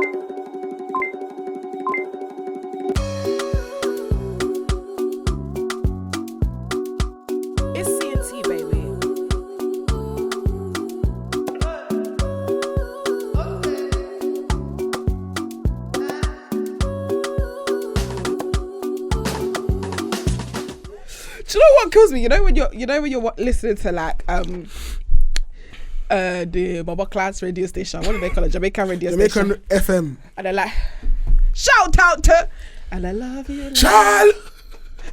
Do you know what kills me? You know when you're listening to like the Baba Class radio station. What do they call it? Jamaican radio station. Jamaican FM. And they're like, shout out to, and I love you, child.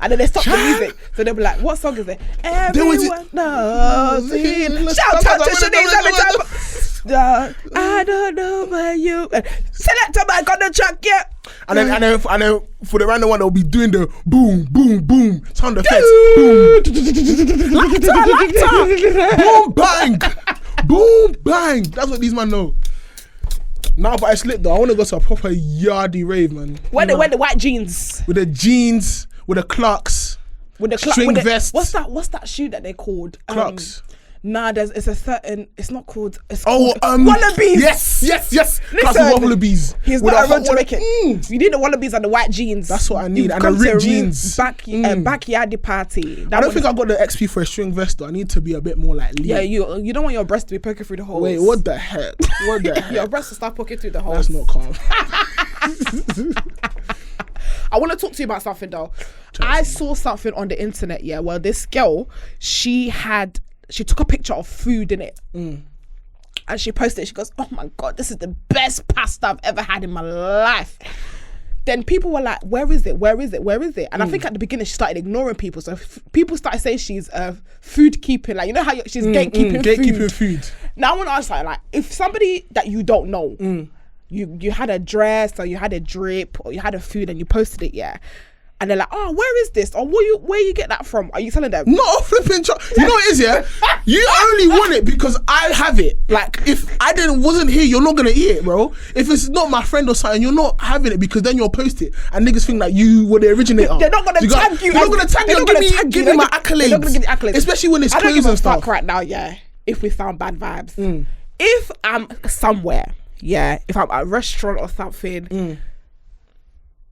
And then they stop the music. So they'll be like, what song is it? Everyone knows it. Shout out to Shanice. I don't know where you. Select a mic on the track, yeah. And then for the random one, they'll be doing the boom, boom, boom sound effects. Boom. Lighter. Boom, bang. Boom, bang. That's what these man know. Now, but I slipped though. I want to go to a proper yardie rave, man. Wear the white jeans. With the jeans, with the Clarks, with the string vests. What's that shoe that they called? Clarks. It's not called. It's called Wallabies. Yes. Classic Wallabies. He's with not a Jamaican. You need the Wallabies and the white jeans. That's what I need. And the ripped jeans. Backyardy party. I don't think I got the XP for a string vest though. I need to be a bit more like lean. Yeah, you don't want your breast to be poking through the holes. Wait, what the heck? Your breast to start poking through the holes. That's not calm. I want to talk to you about something though. I saw something on the internet, where this girl, she took a picture of food in it. And she posted it. She goes, oh my God, this is the best pasta I've ever had in my life. Then people were like, where is it? And I think at the beginning she started ignoring people. So people started saying she's food keeping. Like, you know how she's gatekeeping food. Now I want to ask her, like, if somebody that you don't know, you had a dress or you had a drip or you had a food and you posted it, and they're like, oh, where is this? Or where you get that from? Are you telling them? Not a flipping You know what it is, You only want it because I have it. Like, if I wasn't here, you're not going to eat it, bro. If it's not my friend or something, you're not having it because then you'll post it. And niggas think that you were the originator. They're not going to tag you. They're not going to tag you. Give me my accolades. They're not going to give you accolades. Especially when it's clothes and stuff. I don't give a fuck right now, if we found bad vibes. If I'm somewhere, if I'm at a restaurant or something,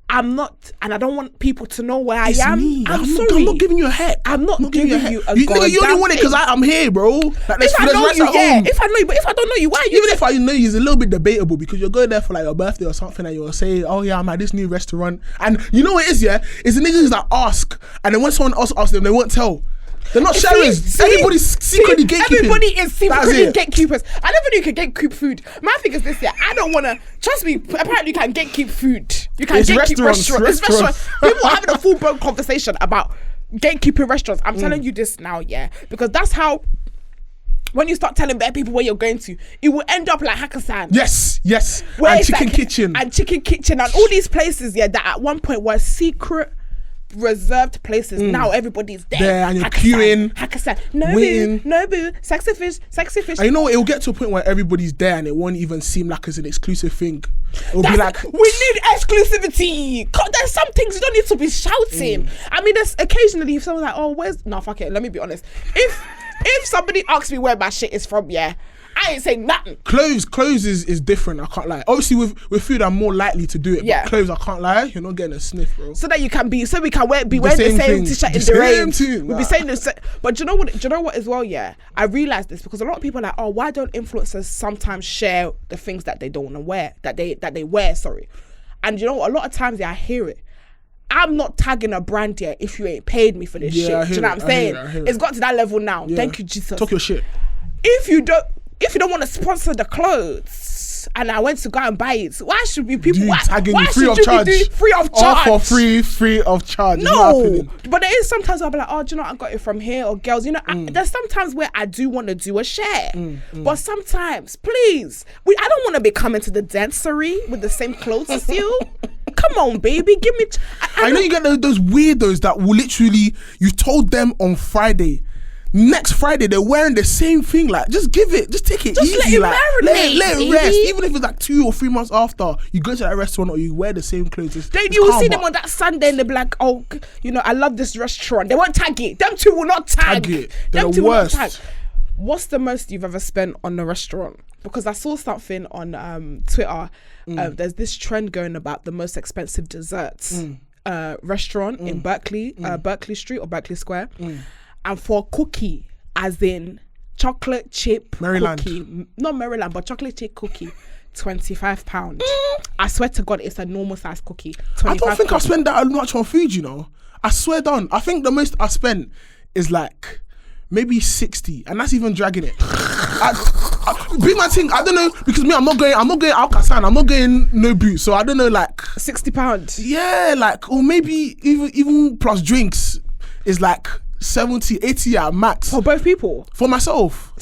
I'm not, and I don't want people to know where I am. I'm sorry. I'm not giving you a heck. I'm not giving you a you only want it because I'm here, bro. Like, if I know you, if I know you, but if I don't know you, why are you? Even if I know you, it's a little bit debatable because you're going there for like your birthday or something and you'll say, oh yeah, I'm at this new restaurant. And you know what it is, it's the niggas that ask, and then when someone else asks them, they won't tell. They're not sharers. Everybody's secretly gatekeeping. Everybody is secretly gatekeepers. I never knew you could gatekeep food. My thing is this, I don't want to, trust me, apparently you can gatekeep food. You can gatekeep restaurants. People are having a full-blown conversation about gatekeeping restaurants. I'm telling you this now, because that's how, when you start telling bare people where you're going to, it will end up like Hakkasan. Yes. And Chicken Kitchen. And all these places, that at one point were secret reserved places. Now everybody's there and you're queuing, Hakkasan, no boo, sexy fish. And you know what, it'll get to a point where everybody's there and it won't even seem like it's an exclusive thing. It'll be like, we need exclusivity. There's some things you don't need to be shouting. I mean, there's occasionally if someone's like, oh, fuck it, let me be honest, if somebody asks me where my shit is from, I ain't saying nothing. Clothes is different, I can't lie. Obviously with food I'm more likely to do it, but clothes I can't lie, you're not getting a sniff, bro. So that we can be wearing the same t-shirt in the rain. We'll be saying this, but do you know what as well, I realised this because a lot of people are like, oh, why don't influencers sometimes share the things that they don't want to wear, that they wear, sorry. And you know, a lot of times I hear it. I'm not tagging a brand if you ain't paid me for this shit. Do you know what I'm saying? It's got to that level now. Thank you, Jesus. Talk your shit. If you don't want to sponsor the clothes and I went to go and buy it, why should be people tagging you free of charge? Free of charge. Or for free of charge. No, but there is sometimes I'll be like, oh, do you know I got it from here, or girls, there's sometimes where I do want to do a share, but sometimes, please, I don't want to be coming to the dancery with the same clothes as you. Come on, baby, give me. I know you get those weirdos that will literally, you told them on Friday. Next Friday they're wearing the same thing. Like, just take it easy. Let it marinate. Let it rest. Even if it's like 2 or 3 months after you go to that restaurant or you wear the same clothes, then you will see them on that Sunday and they'll be like, oh, I love this restaurant. They won't tag it. Them two will not tag it. Them two will not tag. What's the most you've ever spent on a restaurant? because I saw something on Twitter. There's this trend going about the most expensive desserts restaurant in Berkeley, Berkeley Street or Berkeley Square. And for a cookie, as in chocolate chip Maryland. Cookie, not Maryland, but chocolate chip cookie, £25. I swear to God, it's a normal size cookie. I don't think I spend that much on food, you know. I swear down. I think the most I spent is like maybe 60, and that's even dragging it. Big man thing, I don't know, because me, I'm not going Alcazan, I'm not going Nobu, so I don't know, like £60. Yeah, like, or maybe even plus drinks is like 70, 80 at max. For both people? For myself.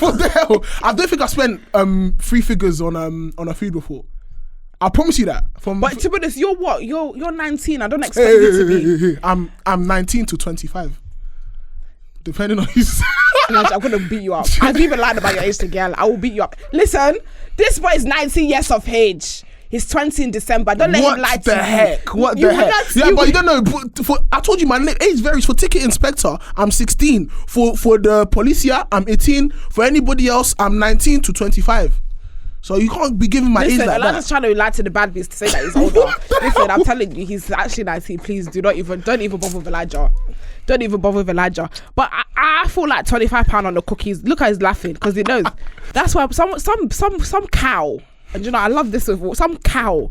What the hell? I don't think I spent 3 figures on a food before. I promise you that. But to be honest, you're what? You're 19. I don't expect you to be. I'm 19 to 25. Depending on who's... I'm gonna beat you up. I've even lied about your age to girl. I will beat you up. Listen, this boy is 19 years of age. He's 20 in December. Don't let him lie to you. What the heck? Yeah, but you don't know. I told you my age varies. For ticket inspector, I'm 16. For the policia, I'm 18. For anybody else, I'm 19 to 25. So you can't be giving my age like that. Elijah's trying to lie to the bad beast to say that he's older. Listen, I'm telling you, he's actually 19. Please don't even bother with Elijah. Don't even bother with Elijah. But I feel like £25 on the cookies. Look how he's laughing because he knows. That's why some cow. And you know, I love this. Some cow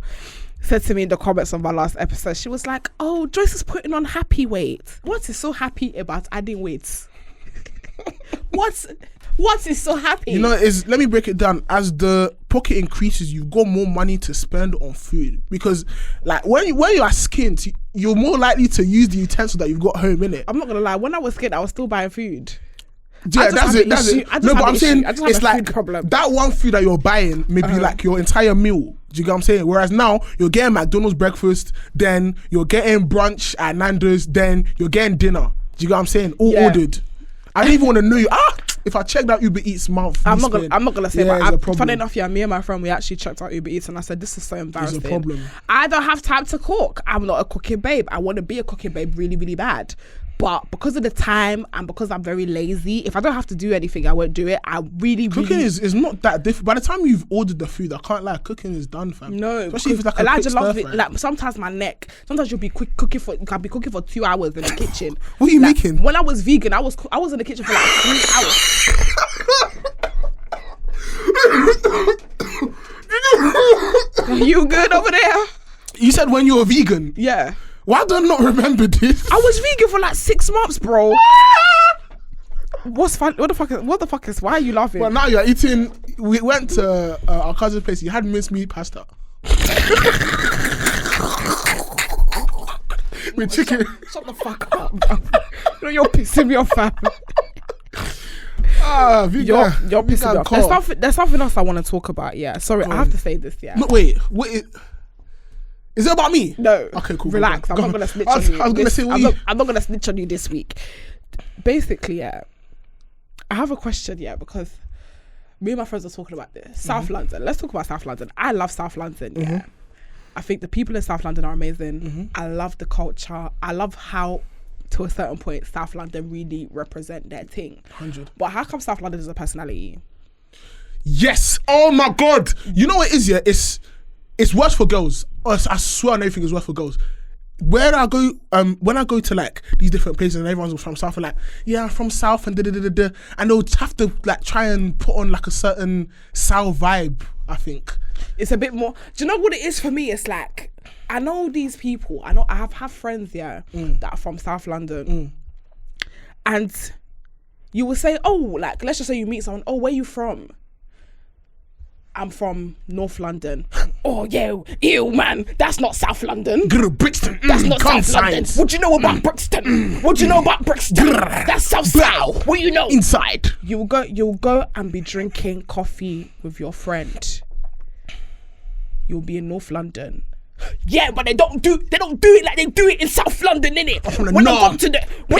said to me in the comments of my last episode, she was like, "Oh, Joyce is putting on happy weight. What is so happy about adding weight? What is so happy?" You know, let me break it down. As the pocket increases, you've got more money to spend on food, because like when you are skint, you're more likely to use the utensil that you've got home, innit? I'm not gonna lie. When I was skint, I was still buying food. Yeah, that's it. No, but I'm saying it's like problem. That one food that you're buying may be like your entire meal. Do you get what I'm saying? Whereas now you're getting McDonald's breakfast, then you're getting brunch at Nando's, then you're getting dinner. Do you get what I'm saying? All ordered. I don't even want to know you. If I check that Uber Eats month, I'm not gonna say, but funny enough, me and my friend, we actually checked out Uber Eats, and I said, this is so embarrassing. It's a problem. I don't have time to cook. I'm not a cooking babe. I want to be a cooking babe really, really bad. But because of the time and because I'm very lazy, if I don't have to do anything, I won't do it. Cooking is not that difficult. By the time you've ordered the food, I can't lie, cooking is done, fam. No, especially if it's like Elijah loves it. Like sometimes my neck. Sometimes you'll be cooking for 2 hours in the kitchen. What are you making? When I was vegan, I was in the kitchen for like 3 hours. Are you good over there? You said when you were vegan. Yeah. Why do I not remember this? I was vegan for like 6 months, bro. What's fun? What the fuck is? Why are you laughing? Well, now you're eating. We went to our cousin's place. He had mincemeat pasta with chicken. Shut the fuck up, bro. You know, you're pissing me off, fam. You're pissing me off. There's something else I want to talk about. Yeah, sorry, I have to say this. Yeah. No, wait. Is it about me? No. Okay, cool. Relax. I'm not gonna snitch on you. I was gonna say, I'm not gonna snitch on you this week. Basically, yeah. I have a question, yeah, because me and my friends are talking about this. South London. Let's talk about South London. I love South London. Yeah. I think the people in South London are amazing. I love the culture. I love how, to a certain point, South London really represent their thing. 100. But how come South London is a personality? Yes. Oh my God. You know what it is? Yeah, it's worse for girls. I swear on everything is worse for girls. When I go to like these different places and everyone's from South, and like, yeah, I'm from South and da-da-da-da-da, and they'll have to like try and put on like a certain South vibe, I think. It's a bit more, do you know what it is for me? It's like, I know these people, I have friends, yeah, that are from South London. And you will say, oh, like, let's just say you meet someone, oh, where are you from? I'm from North London. Oh, yeah, ew, man. That's not South London. Brixton. That's not South London. What do you know about Brixton? What do you know about Brixton? That's South. What do you know? Inside. You'll go and be drinking coffee with your friend. You'll be in North London. Yeah, but they don't do it like they do it in South London, innit? When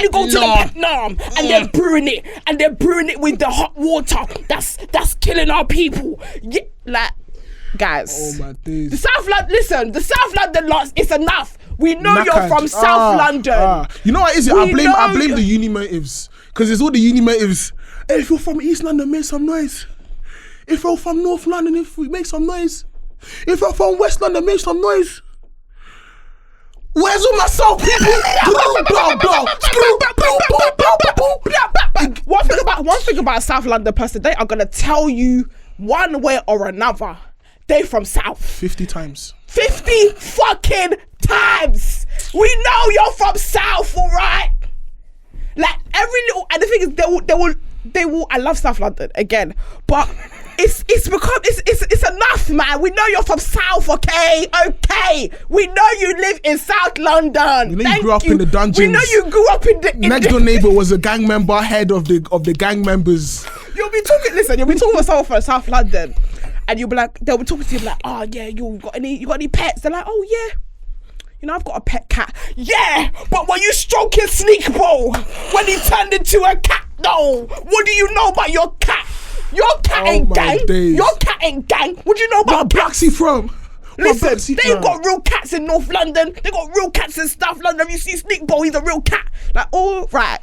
you go to the Peckham and they're brewing it with the hot water, that's killing our people. Yeah, like, guys. Oh my days. The South London lots, it's enough. We know you're from South London. You know what is it? I blame the uni motives, because it's all the uni motives. Hey, if you're from East London, make some noise. If you're from North London, if we make some noise. If you're from West London, make some noise. Where's all my soul people? One thing about South London person, they are gonna tell you one way or another. They from South. 50 times. 50 fucking times. We know you're from South, all right? Like every little, and the thing is, they will. I love South London again, but it's because it's enough, man. We know you're from South, okay? We know you live in South London. We know you grew up in the dungeons. We know you grew up in the next door neighbor was a gang member, head of the gang members. You'll be talking with someone from South London, and you'll be like, they'll be talking to you like, oh yeah, you got any pets? They're like, oh yeah. You know, I've got a pet cat. Yeah, but when you stroking Sneak Ball, when he turned into a cat, no. What do you know about your cat? Your cat ain't gang. Days. Your cat ain't gang. What do you know about cats? Where Blacksy from? Listen, they've got real cats in North London. They got real cats in South London. You see Sneak Ball, he's a real cat. Like, all right,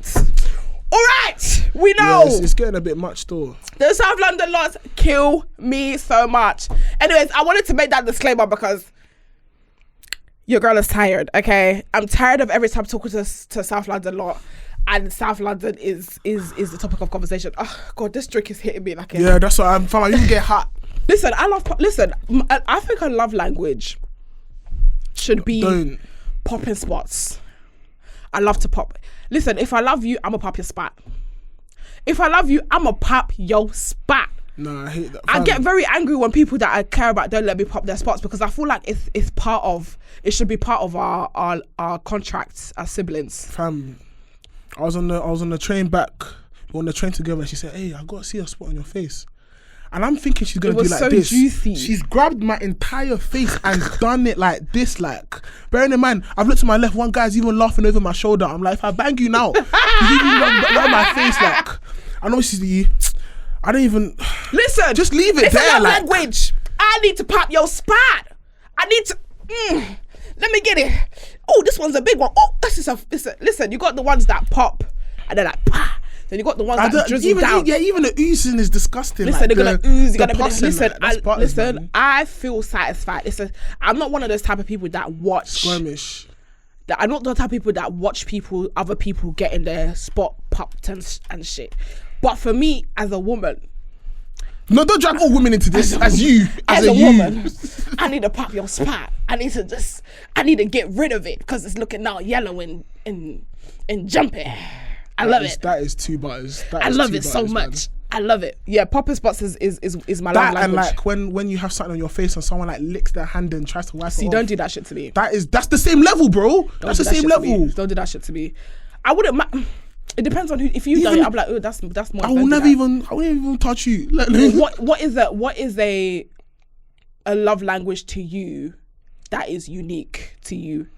we know. Yeah, it's getting a bit much though. The South London lots kill me so much. Anyways, I wanted to make that disclaimer because your girl is tired, okay? I'm tired of every time talking to South London lot, and South London is the topic of conversation. Oh God, this drink is hitting me like yeah, that's what I'm fine. You can get hot. Listen, I think a love language should be popping spots. I love to pop. Listen, if I love you, I'ma pop your spot. If I love you, I'ma pop your spot. No, I hate that. I get very angry when people that I care about don't let me pop their spots, because I feel like it should be part of our contracts as siblings. Fam, I was on the train back. We were on the train together, and she said, "Hey, I got to see a spot on your face." And I'm thinking she's gonna do like this. Juicy. She's grabbed my entire face and done it like this. Like, bearing in mind, I've looked to my left. One guy's even laughing over my shoulder. I'm like, if I bang you now, you even rub my face. Like, I know she's I don't even listen. Just leave it there. Like, language. I need to pop your spot. I need to. Let me get it. Oh, this one's a big one. Oh, listen. You got the ones that pop and they're like, pah. Then you got the ones that drizzle down. Yeah, even the oozing is disgusting. Listen, like they're gonna ooze. You gotta listen. I feel satisfied. I'm not one of those type of people that watch skirmish. I'm not the type of people that watch other people getting their spot popped and shit. But for me, as a woman, no, don't drag all women into this. As a woman, I need to pop your spot. I need to get rid of it because it's looking now yellow and jumpy. I love it. That is two butters. I love it so much. Man. I love it. Yeah, popping spots is my love language. And like when you have something on your face and someone like licks their hand and tries to wipe it off. Don't do that shit to me. That's the same level, bro. That's the same level. Don't do that shit to me. I wouldn't. It depends on who. If you done it, I'm like, oh, that's more. I wouldn't even touch you. What is a love language to you that is unique to you?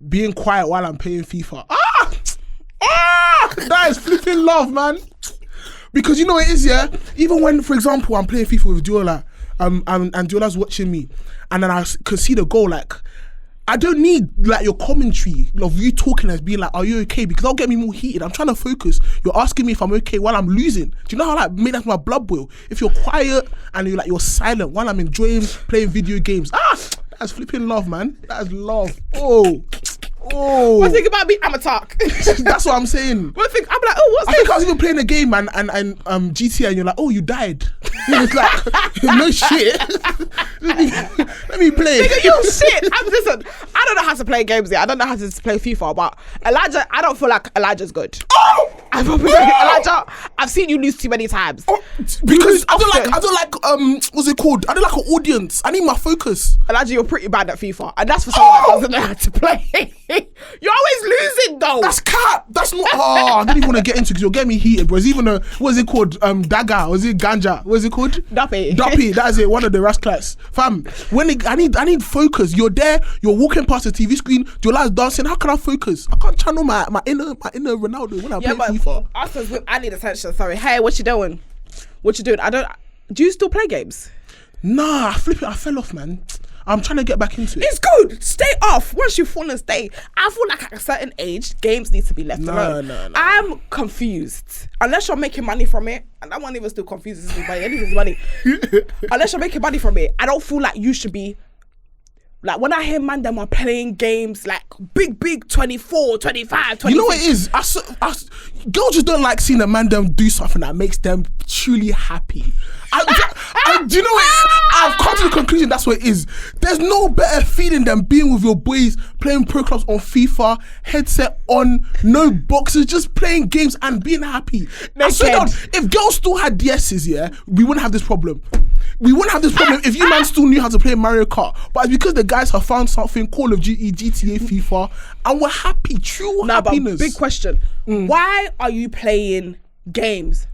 Being quiet while I'm playing FIFA. That is flipping love, man. Because you know what it is, yeah. Even when, for example, I'm playing FIFA with Diola, and Diola's watching me, and then I could see the goal, like. I don't need like your commentary of you talking as being like, are you okay? Because that'll get me more heated. I'm trying to focus. You're asking me if I'm okay while I'm losing. Do you know how like make my blood boil? If you're quiet and you're silent while I'm enjoying playing video games. That's flipping love, man. That is love. One thing about me, I'ma talk. That's what I'm saying. One thing, I'm like, what's this? I think I was even playing a game and GTA and you're like, you died. It's like, no shit. Let me play. Nigga, you shit. Listen, I don't know how to play games yet. I don't know how to play FIFA, but Elijah, I don't feel like Elijah's good. Elijah, I've seen you lose too many times. Because I don't like what's it called? I don't like an audience. I need my focus. Elijah, you're pretty bad at FIFA, and that's for someone that doesn't know how to play. You're always losing though. That's cap. That's not. I don't even want to get into because you'll get me heated, bro. It's even what's it called? Dagger. Was it ganja? What's it called? Duppy. That is it. One of the rascals. Fam, I need focus. You're there. You're walking past the TV screen. Your life's dancing. How can I focus? I can't channel my inner Ronaldo when I play FIFA. I need attention. Sorry. Hey, what you doing? What you doing? Do you still play games? Nah, I fell off, man. I'm trying to get back into it. It's good. Stay off. Once you fall and stay. I feel like at a certain age, games need to be left alone. No. I'm confused. Unless you're making money from it, and that one even still confuses me, but anything's money. Unless you're making money from it, I don't feel like you should be. Like, when I hear man them are playing games like big 24, 25, 26. You know what it is? Girls just don't like seeing a man them do something that makes them truly happy. Do you know what? I've come to the conclusion that's what it is. There's no better feeling than being with your boys, playing pro clubs on FIFA, headset on, no boxes, just playing games and being happy. I swear down, if girls still had DS's, yeah, we wouldn't have this problem. We wouldn't have this problem if you man still knew how to play Mario Kart. But it's because the guys have found something, Call of Duty, GTA, FIFA, and we're happy, true happiness. But big question. Why are you playing games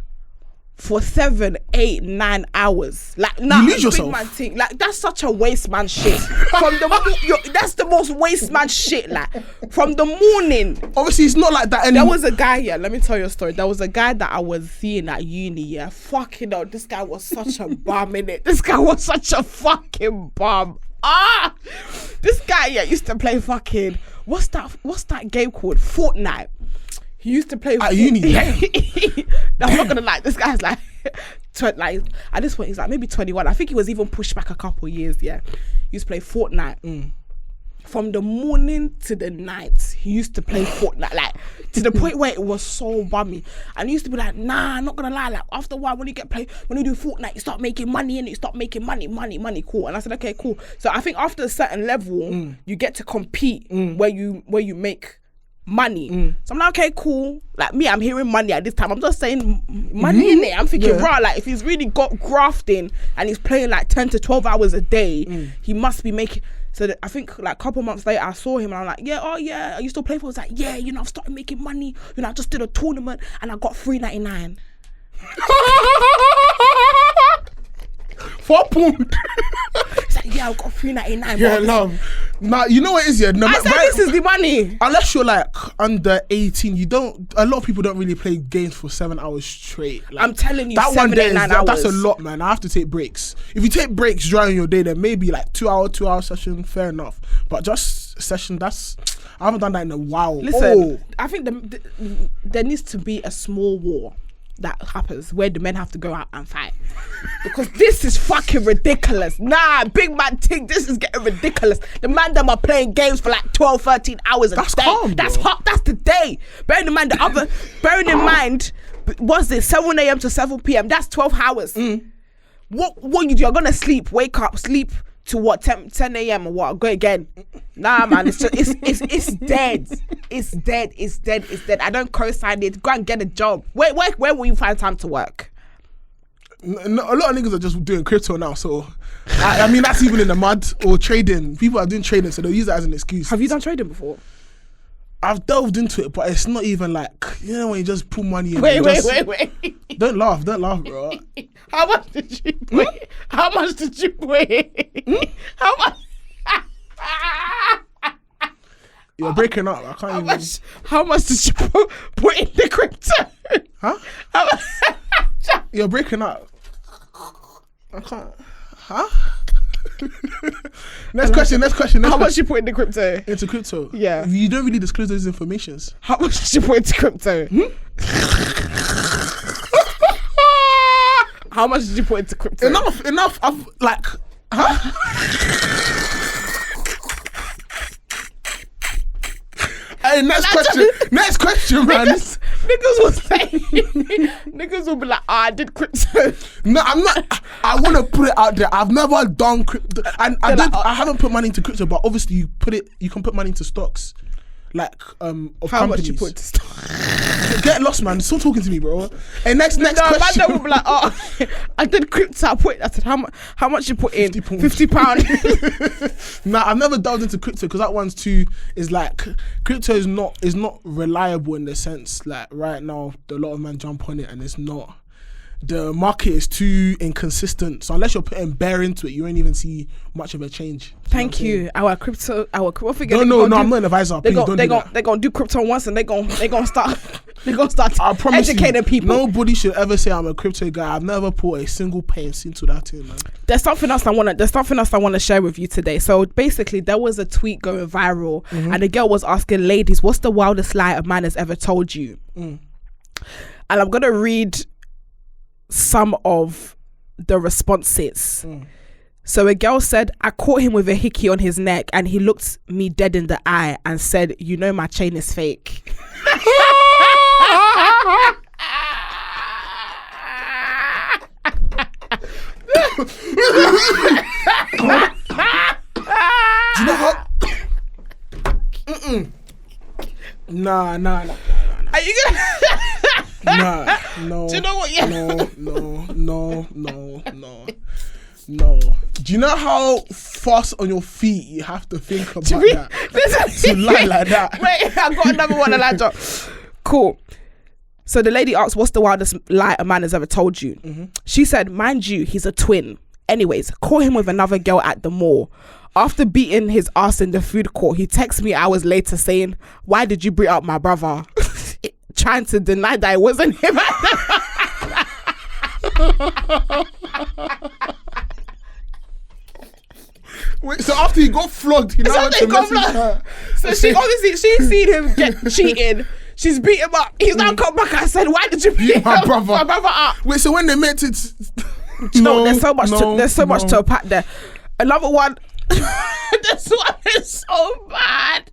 for 7, 8, 9 hours? Like, you lose yourself. Big man thing. Like, that's such a waste man shit. That's the most waste man shit. Like, from the morning. Obviously, it's not like that anymore. There was a guy here. Let me tell you a story. There was a guy that I was seeing at uni. Yeah, fucking hell. This guy was such a bum, innit? This guy was such a fucking bum. This guy used to play fucking what's that game called? Fortnite. He used to play at uni. I'm not gonna lie, this guy's like at this point he's like maybe 21. I think he was even pushed back a couple of years. Yeah, he used to play Fortnite. From the morning to the night, he used to play Fortnite, like to the point where it was so bummy. And he used to be like, nah, I'm not gonna lie, like after a while when you do Fortnite, you start making money and you start making money, cool. And I said, okay, cool. So I think after a certain level, you get to compete where you make money. So I'm like, okay, cool. Like me, I'm hearing money at this time. I'm just saying money in it. I'm thinking, right, like if he's really got grafting and he's playing like 10 to 12 hours a day, he must be making. So I think like a couple months later, I saw him and I'm like, yeah, are you still playing for? I was like, yeah, I've started making money. I just did a tournament and I got $3.99. £4. It's like, yeah, I got $3.99. Yeah, love. Now you know what it is, yeah. No, I said this is the money. Unless you're like under 18, a lot of people don't really play games for 7 hours straight. Like, I'm telling you, that 7, 8, 9 hours. That's a lot, man. I have to take breaks. If you take breaks during your day, then maybe like 2 hour session, fair enough. But just a session, I haven't done that in a while. Listen, I think there needs to be a small war that happens where the men have to go out and fight, because this is fucking ridiculous. Nah, big man thing, this is getting ridiculous. The man them are playing games for like 12, 13 hours a day. Calm, that's hot. That's the day. Bearing in mind, what's it, 7 a.m. to 7 p.m. That's 12 hours. What you do? You're gonna sleep, wake up, sleep to what, 10 a.m. or what? Go again. Nah, man, it's dead. It's dead. I don't co-sign it. Go and get a job. Where will you find time to work? No, a lot of niggas are just doing crypto now, so I mean that's even in the mud or trading. People are doing trading, so they'll use that as an excuse. Have you done trading before? I've delved into it, but it's not even like, when you just put money in. Wait. Don't laugh, bro. How much did you put? How much did you put? How much? You're breaking up. I can't even. How much did you put in the crypto? Huh? You're breaking up. I can't. Huh? Next question. How much you put in the crypto? Into crypto? Yeah. You don't really disclose those informations. How much did you put into crypto? How much did you put into crypto? Enough. I've like, huh? Hey, next question, man. Niggas will be like, I did crypto. No, I'm not. I want to put it out there. I've never done crypto, and I haven't put money into crypto. But obviously, you can put money into stocks, like of how companies. much you put into stocks? Get lost, man. Still talking to me, bro. Hey, next question. Man, will be like, I did crypto. I said, how much you put in? £50. Nah, I've never delved into crypto because that one's crypto is not reliable in the sense like right now a lot of men jump on it and it's not. The market is too inconsistent, so unless you're putting bare into it, you won't even see much of a change. Thank you. Our crypto figure. No, I'm not an advisor. They're gonna do crypto once and they're gonna start They're gonna start educating people. Nobody should ever say I'm a crypto guy. I've never put a single pence into that thing, man. There's something else I want to share with you today. So basically, there was a tweet going viral, and the girl was asking ladies, "What's the wildest lie a man has ever told you?" And I'm gonna read some of the responses. So a girl said, "I caught him with a hickey on his neck and he looked me dead in the eye and said, 'You know my chain is fake.'" Do you know how? Nah. Are you gonna? Nah, no. Do you know what? Yeah. No. Do you know how fast on your feet you have to think about to lie like that? Wait, I got another one to lie on. Cool. So the lady asked, "What's the wildest lie a man has ever told you?" She said, "Mind you, he's a twin. Anyways, caught him with another girl at the mall. After beating his ass in the food court, he texted me hours later saying, 'Why did you bring up my brother?' Trying to deny that it wasn't him." Wait, so after he got flogged, he now went to message her. So she's seen him get cheated. She's beat him up. He's now come back and said, "Why did you beat my brother up?" Wait, so when they met it, there's so much to unpack there. Another one. This one is so bad.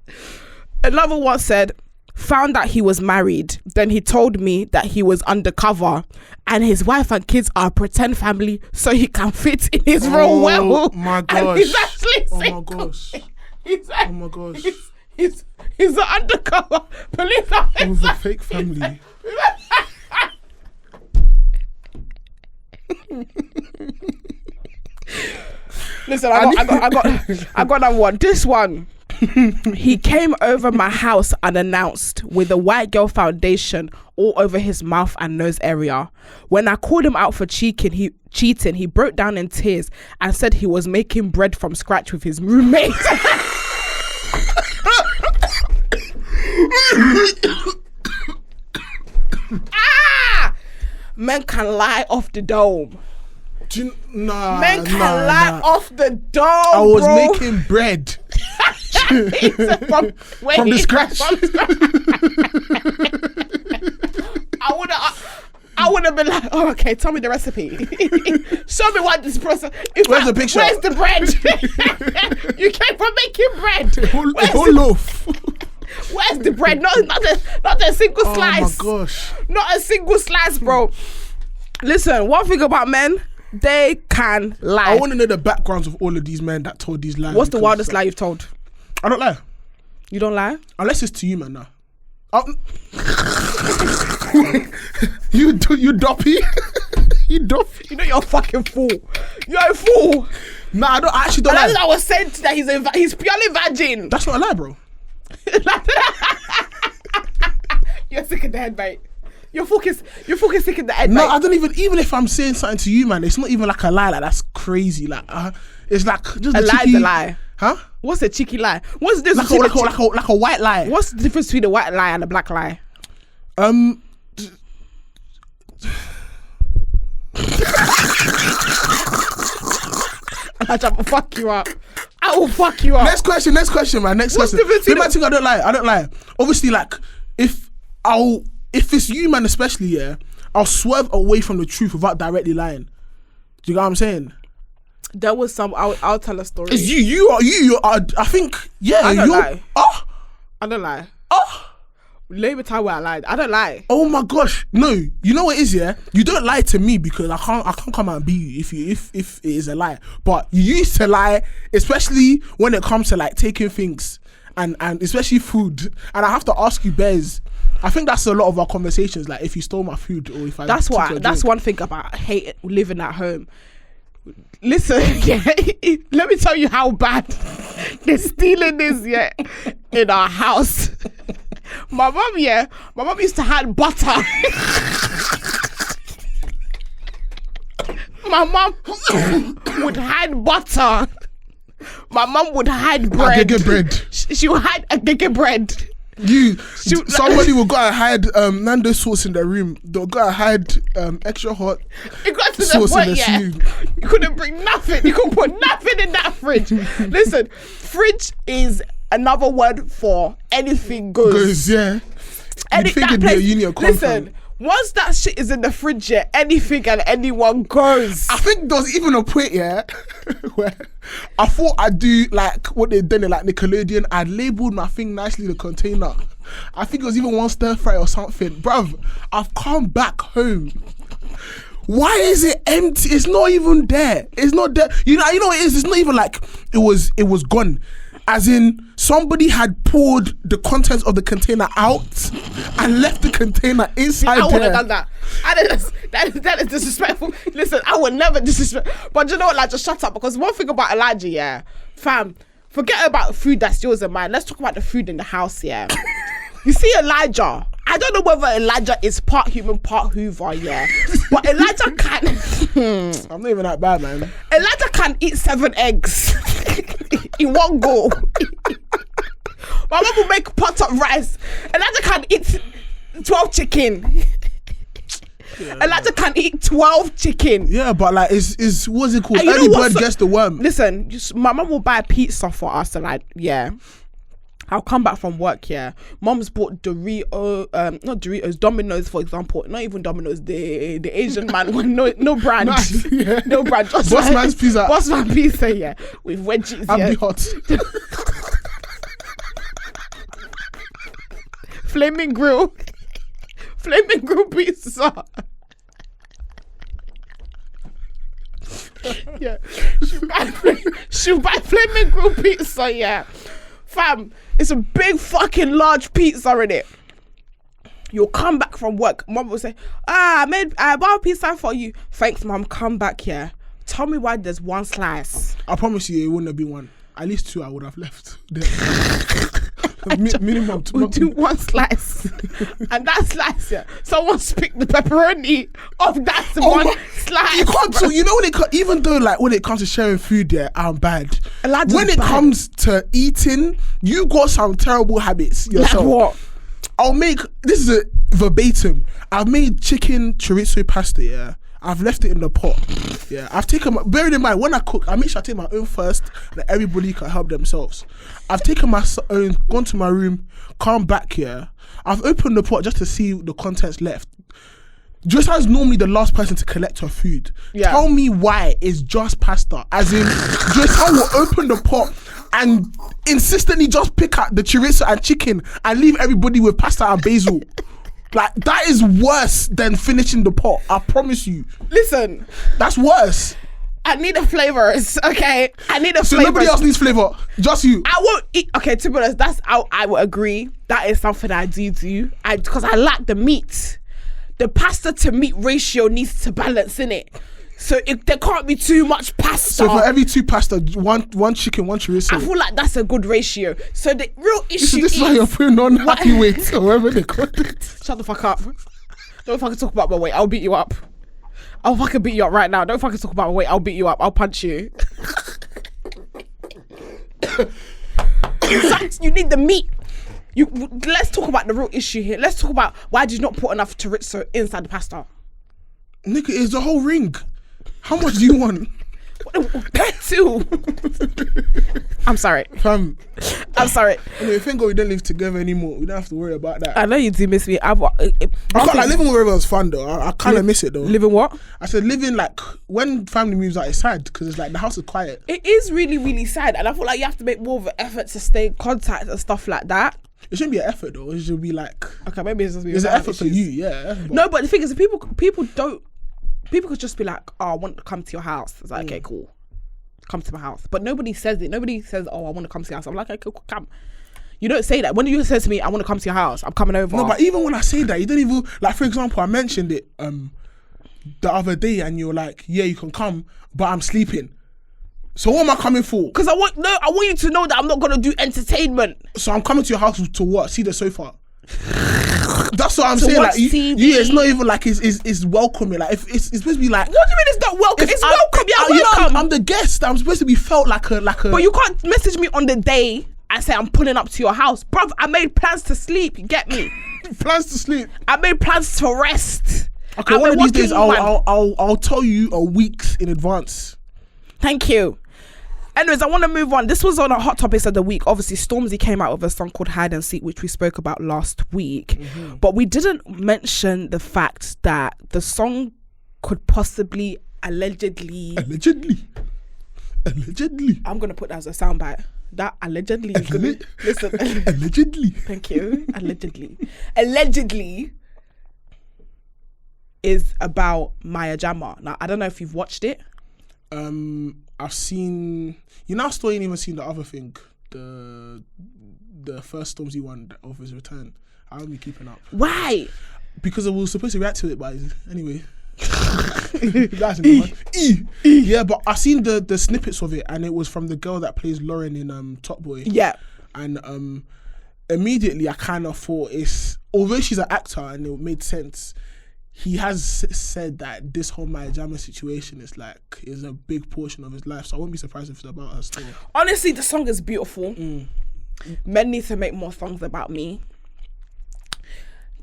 Another one said, "Found out he was married. Then he told me that he was undercover and his wife and kids are a pretend family so he can fit in his role well." Oh my gosh. And he's actually single. Oh my gosh. Oh my gosh. He's an undercover police officer. It was a fake family. Listen, I got another one. This one. He came over my house unannounced with a white girl foundation all over his mouth and nose area. When I called him out for cheating, he broke down in tears and said he was making bread from scratch with his roommate. Men can lie off the dome. Men can lie off the dome. I was making bread. From the scratch. I would have been like, "Oh, okay, tell me the recipe. Show me what this process." Where's the picture? Where's the bread? You came from making bread. A whole loaf. Where's the bread? Not a single slice. Oh my gosh. Not a single slice, bro. Listen, one thing about men, they can lie. I want to know the backgrounds of all of these men that told these lies. What's the wildest lie you've told? I don't lie. You don't lie? Unless it's to you, man. Now. You doppy. You doppy. You know you're a fucking fool. You're a fool. Nah, I actually don't lie. I was saying that he's purely virgin. That's not a lie, bro. You're sick in the head, mate. You're fucking sick in the head, No, mate. I don't even if I'm saying something to you, man, it's not even like a lie. Like, that's crazy. Like, it's like just a lie cheeky, is a lie. Huh? What's a cheeky lie? What's the difference like a white lie? What's the difference between a white lie and a black lie? I'm gonna fuck you up. I will fuck you up. Next question, man. Next What's question. the difference? I don't lie. Obviously, like, if it's you, man, especially, yeah, I'll swerve away from the truth without directly lying. Do you get what I'm saying? There was some. I'll tell a story. It's you are. I think. Yeah, I don't lie. Oh, I don't lie. Oh. Let me tell you where I lied. I don't lie. Oh my gosh, no! You know what it is, yeah? You don't lie to me because I can't come out and beat you if it is a lie. But you used to lie, especially when it comes to like taking things and especially food. And I have to ask you, Bez. I think that's a lot of our conversations. Like if you stole my food or if I that's one thing about hate living at home. Listen, yeah, let me tell you how bad the stealing is, yeah, in our house. My mum used to hide butter. My mum would hide butter. My mum would hide bread. Agege bread. She would hide agege bread. Somebody will go and hide Nando sauce in the room. They'll go and hide extra hot sauce in the stew. You couldn't bring nothing. You couldn't put nothing in that fridge. Listen, fridge is another word for anything goes. Yeah. You'd think it'd be a union compound. Listen, once that shit is in the fridge, yeah, anything and anyone goes. I think there was even a point, yeah, where I thought I'd do like what they done in like Nickelodeon. I'd labelled my thing nicely, the container. I think it was even one stir fry or something. Bruv, I've come back home. Why is it empty? It's not even there. It's not there. You know what it is? It's not even like it was gone. As in, somebody had poured the contents of the container out and left the container inside there. I would have done that. That is disrespectful. Listen, I would never disrespect. But you know what, like, just shut up. Because one thing about Elijah, yeah, fam, forget about food that's yours and mine. Let's talk about the food in the house, yeah. You see Elijah, I don't know whether Elijah is part human, part Hoover, yeah. But Elijah can... I'm not even that bad, man. Elijah can eat 7 eggs in one go. My mom will make pot of rice. Elijah can eat 12 chicken. Yeah. Elijah can eat 12 chicken. Yeah, but like, is what's it called? Early bird gets the worm. Listen, my mom will buy pizza for us, and like, yeah. I'll come back from work, yeah. Mom's bought not Doritos, Domino's, for example. Not even Domino's, the Asian man with no brand. Nice, yeah. No brand. Just Bossman's pizza. Bossman pizza, yeah. With wedges, I'll be hot. Flaming grill pizza. Yeah. She'll buy flaming grill pizza, yeah. Fam, it's a big fucking large pizza in it. You'll come back from work. Mom will say, I bought a pizza for you. Thanks, mom. Come back here. Tell me why there's 1 slice. I promise you, it wouldn't have been 1. At least 2 I would have left. Minimum. We'll do 1 slice. And that slice, yeah, someone's picked the pepperoni of that one slice. You can't. You know, even though like when it comes to sharing food, yeah, I'm bad. When it comes to eating, you got some terrible habits yourself. Like what? This is a verbatim. I've made chicken chorizo pasta, yeah. I've left it in the pot. Yeah, bearing in mind, when I cook, I make sure I take my own first, and everybody can help themselves. I've taken my own, gone to my room, come back here. I've opened the pot just to see the contents left. Josa's normally the last person to collect her food. Yeah. Tell me why it's just pasta. As in, Josa will open the pot and insistently just pick out the chorizo and chicken and leave everybody with pasta and basil. Like, that is worse than finishing the pot. I promise you. Listen. That's worse. I need the flavors, okay? I need the flavors. So nobody else needs flavor? Just you? I won't eat. Okay, to be honest, I would agree. That is something I do. Because I like the meat. The pasta to meat ratio needs to balance, innit? So there can't be too much pasta. So for every 2 pasta, one chicken, 1 chorizo. I feel like that's a good ratio. So the real issue this is why you're putting on happy weight or whatever they call it. Shut the fuck up. Don't fucking talk about my weight. I'll beat you up. I'll fucking beat you up right now. Don't fucking talk about my weight. I'll beat you up. I'll punch you. You need the meat. Let's talk about the real issue here. Let's talk about why did you not put enough chorizo inside the pasta? Nigga, it's the whole ring. How much do you want? That too. I'm sorry. Fam. I'm sorry. Anyway, thank God we don't live together anymore. We don't have to worry about that. I know you do miss me. Living with was fun though. I kind of miss it though. Living what? I said living like when family moves out, it's sad because it's like the house is quiet. It is really, really sad, and I feel like you have to make more of an effort to stay in contact and stuff like that. It shouldn't be an effort though. It should be like, okay, maybe it's just an effort for you, yeah. No, but the thing is, people could just be like, oh, I want to come to your house. It's like, okay, cool. Come to my house. But nobody says it. Nobody says, oh, I want to come to your house. I'm like, okay, cool, come. You don't say that. When you say to me, I want to come to your house, I'm coming over. No, but even when I say that, you don't even, like, for example, I mentioned it the other day and you're like, yeah, you can come, but I'm sleeping. So what am I coming for? Because I want you to know that I'm not going to do entertainment. So I'm coming to your house to what? See the sofa? That's what I'm saying. Like, it's not even like it's welcoming. Like, if it's supposed to be like, what do you mean it's not welcome? It's welcome. Yeah, welcome. I'm the guest. I'm supposed to be felt like a. But you can't message me on the day I say I'm pulling up to your house. Bruv, I made plans to sleep. You get me? Plans to sleep. I made plans to rest. Okay, one of these days I'll tell you a weeks in advance. Thank you. Anyways, I want to move on. This was on our Hot Topics of the week. Obviously, Stormzy came out with a song called Hide and Seek, which we spoke about last week. But we didn't mention the fact that the song could possibly allegedly. I'm going to put that as a soundbite. That allegedly is gonna, listen. Allegedly. Thank you. Allegedly is about Maya Jama. Now, I don't know if you've watched it. I've seen. I still ain't even seen the other thing. The first Stormzy one of his return. I haven't been keeping up. Why? Because I was supposed to react to it, but anyway. That's yeah, but I seen the snippets of it, and it was from the girl that plays Lauren in Top Boy. Yeah. And immediately I kind of thought although she's an actor and it made sense, he has said that this whole Maya Jama situation is a big portion of his life, so I wouldn't be surprised if it's about her still. Honestly, the song is beautiful. Men need to make more songs about me.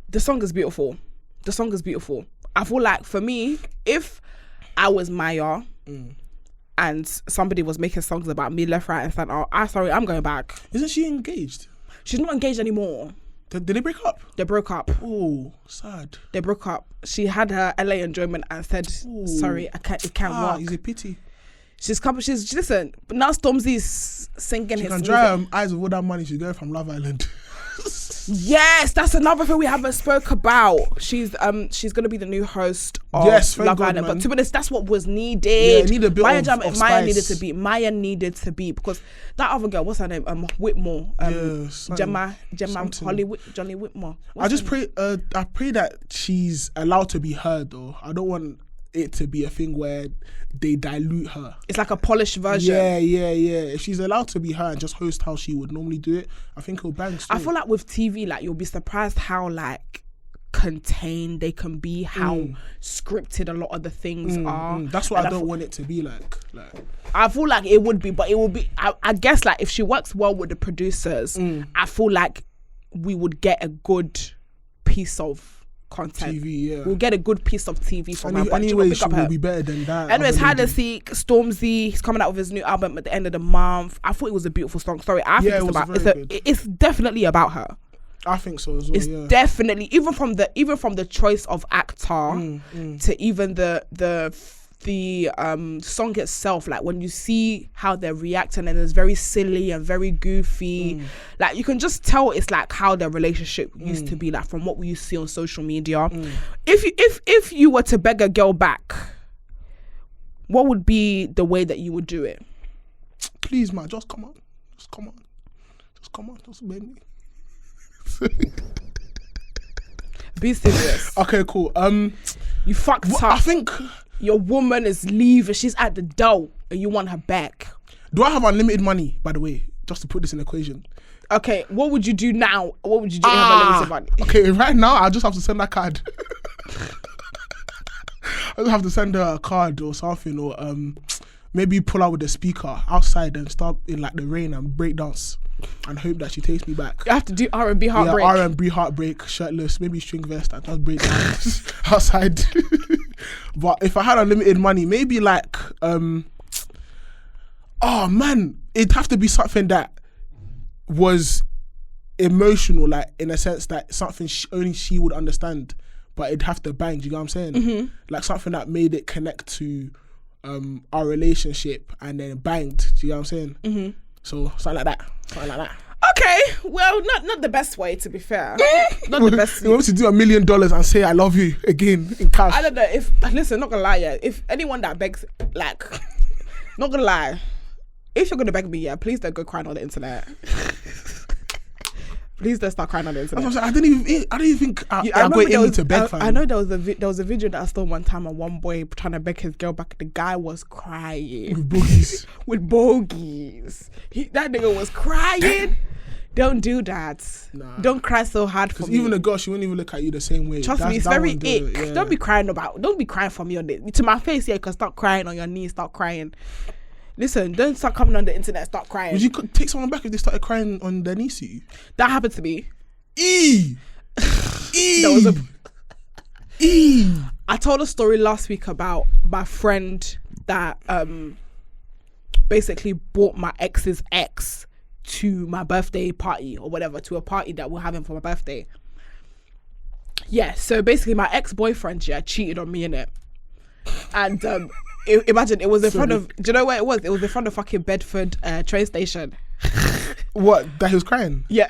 The song is beautiful. I feel like for me, if I was Maya and somebody was making songs about me left, right and center, I'm going back. Isn't she engaged? She's not engaged anymore. Did they break up? They broke up. Oh, sad. They broke up. She had her LA enjoyment and said, sorry, it can't work. It's a pity. Listen, but now Stormzy's singing his music. She can dry her eyes with all that money she's going from Love Island. Yes, that's another thing we haven't spoke about. She's gonna be the new host of Love Island. But to be honest, that's what was needed. Yeah, need a bit Maya spice. Maya needed to be because that other girl, what's her name? Whitmore. Gemma Hollywood, Johnny Whitmore. I pray that she's allowed to be heard though. I don't want it to be a thing where they dilute her. It's like a polished version. Yeah. If she's allowed to be her and just host how she would normally do it, I think it'll bang still. I feel like with TV, you'll be surprised how contained they can be, how scripted a lot of the things are. That's what I don't want it to be like. I feel like it would be, but it will be. I guess if she works well with the producers, I feel like we would get a good piece of content. TV, yeah. We'll get a good piece of TV from her. Anyway, she will be better than that. Anyways, Hide and Seek, Stormzy, he's coming out with his new album at the end of the month. I thought it was a beautiful song. Sorry, I think it's definitely about her. I think so as well. It's definitely even from the choice of actor to even the song itself, when you see how they're reacting and it's very silly and very goofy, you can just tell it's how their relationship used to be, from what we see on social media. If you were to beg a girl back, what would be the way that you would do it? Please, man, just come on, just beg me. Be serious. Okay, cool. You fucked up. I think your woman is leaving. She's at the door and you want her back. Do I have unlimited money, by the way? Just to put this in equation. Okay, what would you do now? What would you do if you have unlimited money? Okay, right now, I just have to send that card. I just have to send her a card or something, or maybe pull out with the speaker outside and start in the rain and break dance and hope that she takes me back. You have to do R&B heartbreak. Yeah, R&B heartbreak, shirtless, maybe string vest and just break dance outside. But if I had unlimited money, maybe oh man, it'd have to be something that was emotional, in a sense that something only she would understand, but it'd have to bang. Do you know what I'm saying? Mm-hmm. Something that made it connect to our relationship and then banged. Do you know what I'm saying? Mm-hmm. So something like that. Okay, well, not the best way, to be fair. Not the best. You want me to do $1 million and say I love you again in cash? I don't know. Listen, not gonna lie, if anyone that begs, not gonna lie, if you're gonna beg me, please don't go crying on the internet. Please don't start crying on the internet. I don't even think I'm going in to beg. I know there was a video that I saw one time of one boy trying to beg his girl back. The guy was crying with bogies. That nigga was crying. Don't do that. Nah. Don't cry so hard for me. Because even a girl, she won't even look at you the same way. Trust me, it's very ick. Yeah. Don't be crying for me to my face. Yeah, because start crying on your knees. Start crying. Listen, don't start coming on the internet and start crying. Would you take someone back if they started crying on their knees to you? That happened to me. That was I told a story last week about my friend that basically brought my ex's ex to my birthday party or whatever, to a party that we're having for my birthday. Yeah, so basically my ex-boyfriend cheated on me, innit? And imagine it was in front of, do you know where it was? It was in front of fucking Bedford train station. What? That he was crying? Yeah.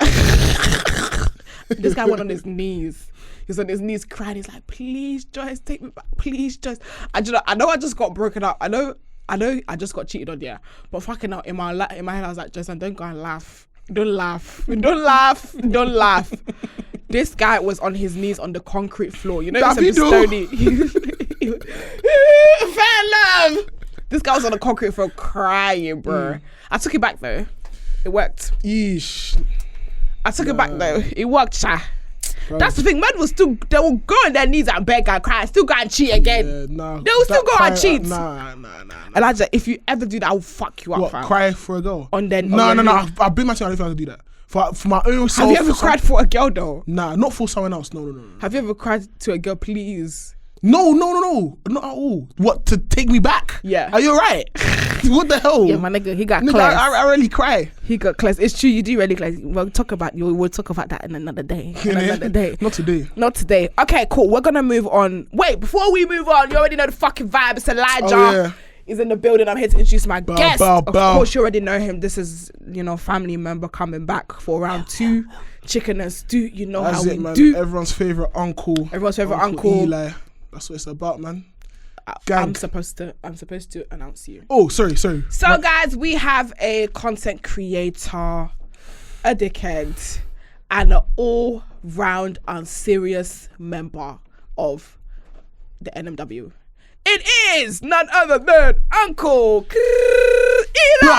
This guy went on his knees. He was on his knees crying. He's like, please, Joyce, take me back. Please, Joyce. And I know I just got broken up. I know I just got cheated on, yeah. But fucking out in my head, I was like, Joyce, don't go and laugh. Don't laugh. Don't laugh. Don't laugh. This guy was on his knees on the concrete floor. You know, it's a stony. Fair love. This guy was on the concrete floor crying, bro. I took it back though. It worked. Yeesh. I took it back though. It worked, cha. That's the thing. Men they will go on their knees and beg and cry, still go and cheat again. Yeah, nah, they will still go and cheat. Nah. Elijah, if you ever do that, I will fuck you up, fam. Cry for a girl? No. I've been myself. I don't think I can do that. For my own self. Have you ever cried for a girl though? Nah, not for someone else. No. Have you ever cried to a girl, please? No, not at all. What, to take me back? Yeah. Are you alright? What the hell? Yeah, my nigga, he got class. I really cry. He got class. It's true, you do really class. We'll talk about that in another day. Not today. Okay, cool. We're gonna move on. Wait, before we move on, you already know the fucking vibe. It's Elijah. Oh, yeah. He's in the building. I'm here to introduce my guest. Bow. Of course, you already know him. This is, family member coming back for round 2. Chicken and stew. You know That's how it, we man. do. Everyone's favorite uncle. Uncle Eli. That's what it's about, man. Gang. I'm supposed to announce you. Oh, sorry. So, guys, we have a content creator, a dickhead, and an all-round unserious member of the NMW. It is none other than Uncle Eli. Blah.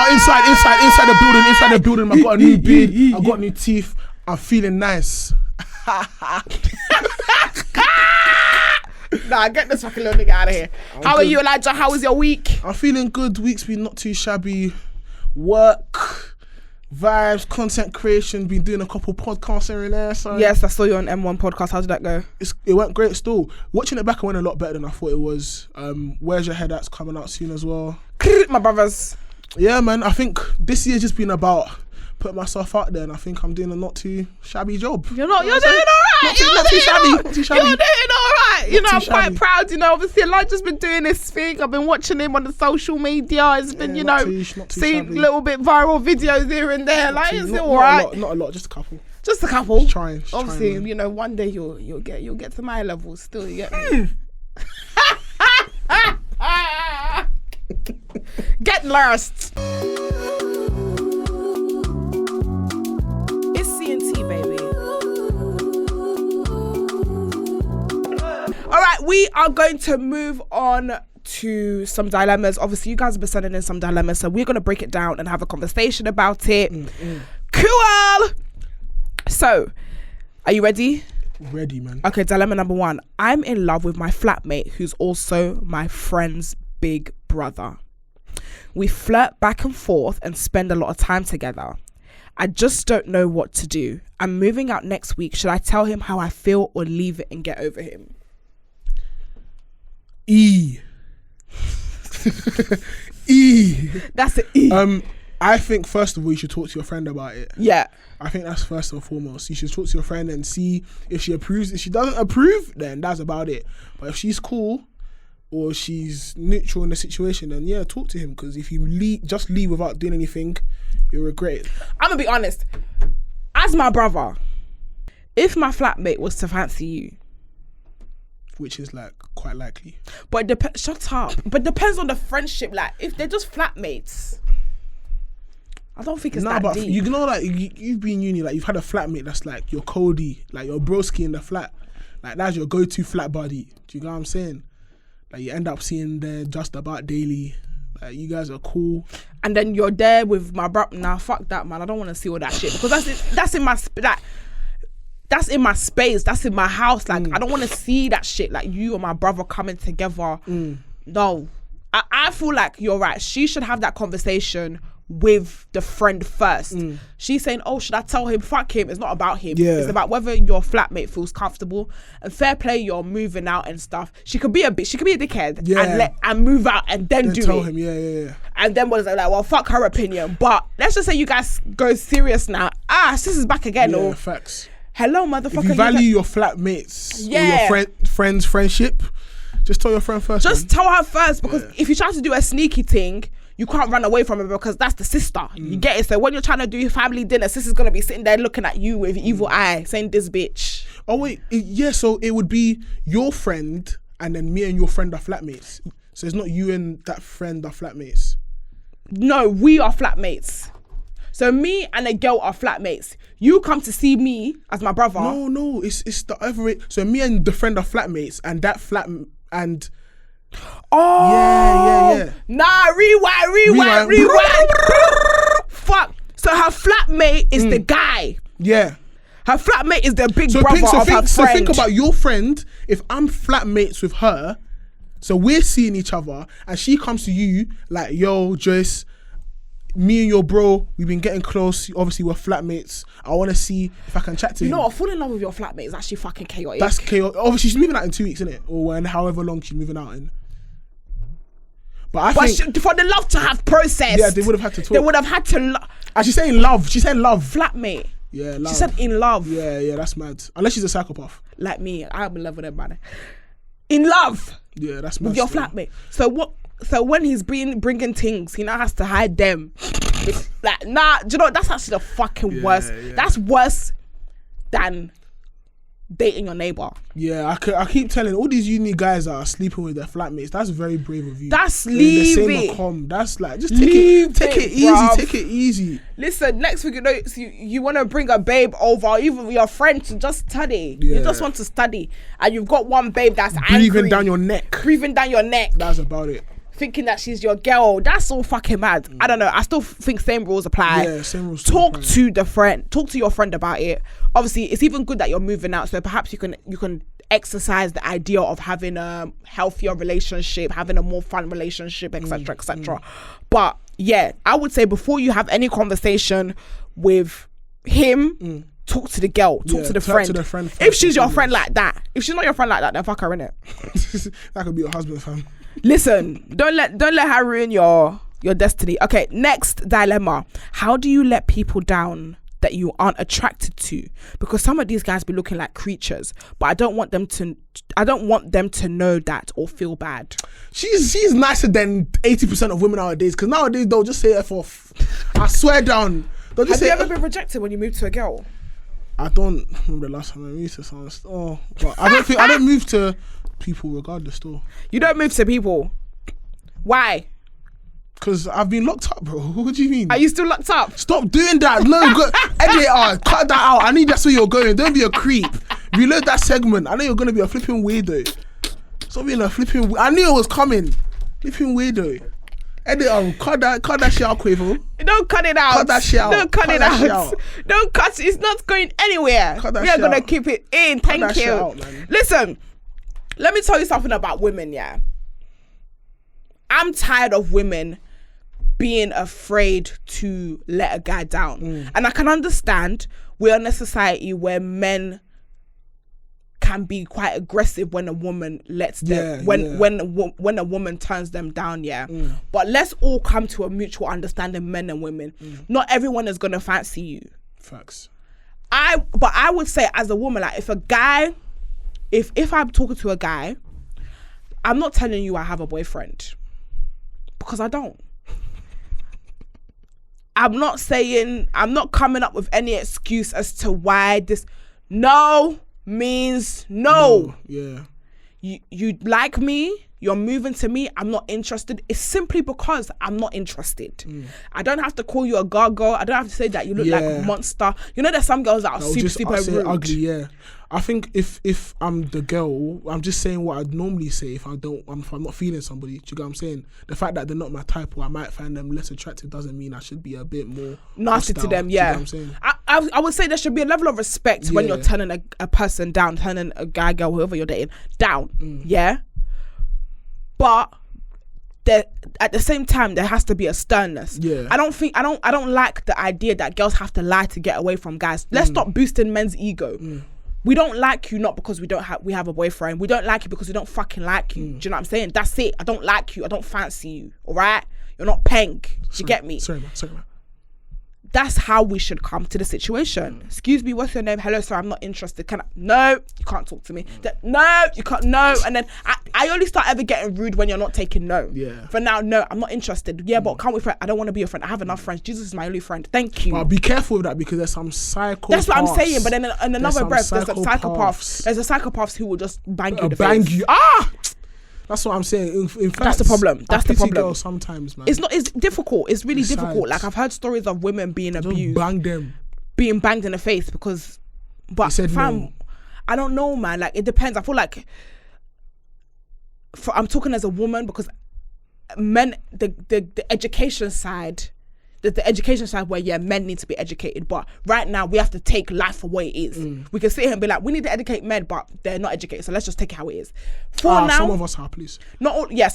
Inside the building. I've got a new beard. I've got new teeth. I'm feeling nice. Nah, get this fucking little nigga out of here. How are you, Elijah? How was your week? I'm feeling good. Week's been not too shabby. Work, vibes, content creation. Been doing a couple podcasts here and there. So yes, I saw you on M1 podcast. How did that go? It went great still. Watching it back, it went a lot better than I thought it was. Where's Your Head At's coming out soon as well. My brothers. Yeah, man. I think this year's just been about putting myself out there, and I think I'm doing a not too shabby job. You're doing all right. Not too shabby. You're doing all right. I'm quite proud. Obviously Elijah's been doing this thing. I've been watching him on the social media. It's been, seeing little bit viral videos here and there. It's all right. Not a lot, just a couple. Just a couple. Just trying. Obviously, one day you'll get to my level. Still, you get me. Get lost. Baby. All right, we are going to move on to some dilemmas. Obviously, you guys have been sending in some dilemmas, so we're going to break it down and have a conversation about it. Cool. So, are you ready? Ready, man. Okay, dilemma number 1. I'm in love with my flatmate, who's also my friend's big brother. We flirt back and forth and spend a lot of time together. I just don't know what to do. I'm moving out next week. Should I tell him how I feel or leave it and get over him? That's an E. I think first of all you should talk to your friend about it. Yeah. I think that's first and foremost. You should talk to your friend and see if she approves. If she doesn't approve, then that's about it. But if she's cool or she's neutral in the situation, then yeah, talk to him. Because if you just leave without doing anything, you'll regret it. I'm gonna be honest. As my brother, if my flatmate was to fancy you, which is quite likely, but shut up. But depends on the friendship. If they're just flatmates, I don't think it's that deep. You know, you've been in uni, you've had a flatmate that's your Cody, your broski in the flat, that's your go-to flat buddy. Do you know what I'm saying? You end up seeing them just about daily. You guys are cool, and then you're there with my brother. Nah, fuck that, man. I don't want to see all that shit because that's in my that's in my space. That's in my house. I don't want to see that shit. You and my brother coming together. No, I feel like you're right. She should have that conversation with the friend first. She's saying, oh, should I tell him? Fuck him. It's not about him. It's about whether your flatmate feels comfortable. And fair play, you're moving out and stuff. She could be a bitch. She could be a dickhead and move out and then tell him. Yeah. And then what is it like? Well, fuck her opinion. But let's just say you guys go serious now. Sis is back again. Yeah, facts. Hello, motherfucker. If you value your flatmates or your friend's friendship, just tell your friend first. Just tell her first, because if you try to do a sneaky thing, you can't run away from it, because that's the sister. You get it? So when you're trying to do family dinner, sister's gonna be sitting there looking at you with evil eye, saying, this bitch. Oh wait, so it would be your friend and then me and your friend are flatmates. So it's not you and that friend are flatmates. No, we are flatmates. So me and a girl are flatmates. You come to see me as my brother. No, it's the other way. So me and the friend are flatmates, and that and yeah. Nah, rewind. Fuck. So her flatmate is the guy. Yeah. Her flatmate is the big brother of her friend. So think about your friend. If I'm flatmates with her, so we're seeing each other, and she comes to you like, yo, Joyce, me and your bro, we've been getting close. Obviously, we're flatmates. I want to see if I can chat to him. You know what? Falling in love with your flatmate is actually fucking chaotic. That's chaotic. Obviously, she's moving out in 2 weeks, isn't it? Or when, however long she's moving out in. But think for the love to have processed. Yeah, they would have had to talk. They would have had to. She's saying love. She said love. Flatmate. Yeah, love. She said in love. Yeah, that's mad. Unless she's a psychopath. Like me, I'm in love with that man. In love. Yeah, that's mad. With your flatmate. So what? So when he's bringing things, he now has to hide them. It's like, nah, do you know, that's actually the fucking worst. Yeah. That's worse than dating your neighbor. Yeah, I keep telling all these uni guys that are sleeping with their flatmates, that's very brave of you. That's leave it. That's like, just take it easy, bruv. Take it easy. Listen, next week, you want to bring a babe over, even your friend, to just study. You just want to study, and you've got one babe that's breathing down your neck. That's about it. Thinking that she's your girl, that's all fucking mad. I don't know. I still think same rules apply. Yeah, same rules. Talk to your friend about it. Obviously, it's even good that you're moving out, so perhaps you can exercise the idea of having a healthier relationship, having a more fun relationship, etc., etc. But yeah, I would say before you have any conversation with him, talk to the girl, talk to the friend. If she's your friend like that, if she's not your friend like that, then fuck her, innit? That could be your husband, fam. Listen, don't let her ruin your destiny. Okay, next dilemma. How do you let people down that you aren't attracted to? Because some of these guys be looking like creatures, but I don't want them to know that or feel bad. She's nicer than 80% of women nowadays, because nowadays they'll just say F off. I swear down. Have you ever been rejected when you moved to a girl? I don't remember the last time I moved to someone. But I don't move to people regardless though. You don't move to people? Why? Because I've been locked up, bro. What do you mean? Are you still locked up? Stop doing that. No, edit, cut that out. I need that's where you're going. Don't be a creep. Reload that segment. I know you're going to be a flipping weirdo. Stop being a flipping I knew it was coming. Flipping weirdo. Edit, cut that shit out, Quavo. Don't cut it out. Cut that shit out. Don't cut it out. Don't cut it. It's not going anywhere. We are going to keep it in. Thank you. Out, listen, let me tell you something about women, yeah? I'm tired of women being afraid to let a guy down. And I can understand we're in a society where men can be quite aggressive when a woman lets them when a woman turns them down, but let's all come to a mutual understanding, men and women. Not everyone is gonna fancy you. Facts. But I would say, as a woman, like, if a guy, if I'm talking to a guy, I'm not telling you I have a boyfriend, because I don't. I'm not coming up with any excuse as to why this no means no. Yeah. You like me, you're moving to me, I'm not interested. It's simply because I'm not interested. I don't have to call you a gargoyle. I don't have to say that you look like a monster. You know, there's some girls that are super rude. Ugly, yeah. I think if I'm the girl, I'm just saying what I'd normally say if I'm not feeling somebody. Do you get what I'm saying? The fact that they're not my type, or I might find them less attractive, doesn't mean I should be a bit more nasty to them. Yeah. Do you know what I'm saying? I would say there should be a level of respect when you're turning a person down, turning a guy, girl, whoever you're dating down. Yeah. But at the same time there has to be a sternness. I don't like the idea that girls have to lie to get away from guys. Let's stop boosting men's ego. We don't like you not because we have a boyfriend. We don't like you because we don't fucking like you. Do you know what I'm saying? That's it. I don't like you. I don't fancy you. All right? You're not peng. Do you get me? Sorry, man. That's how we should come to the situation. Excuse me, what's your name? Hello, sir, I'm not interested. No, you can't talk to me. No, you can't. No. And then I only start ever getting rude when you're not taking no. For now, no, I'm not interested. Yeah, but can't we friend? I don't want to be your friend. I have enough friends. Jesus is my only friend. Thank you. But be careful with that because there's some psychopaths. That's what I'm saying. But then in another breath, there's some psychopaths. There's a psychopaths who will just bang you. Bang you. That's what I'm saying. In fact, that's the problem. That's the problem. Girls sometimes, man. It's difficult. It's really difficult. Like I've heard stories of women being abused, bang them, being banged in the face because. But fam, no. I don't know, man. Like it depends. I feel like. I'm talking as a woman because men, the education side. The education side where men need to be educated, but right now we have to take life for what it is. We can sit here and be like, we need to educate men, but they're not educated, so let's just take it how it is. Now, some of us are, please. Not all. Yeah,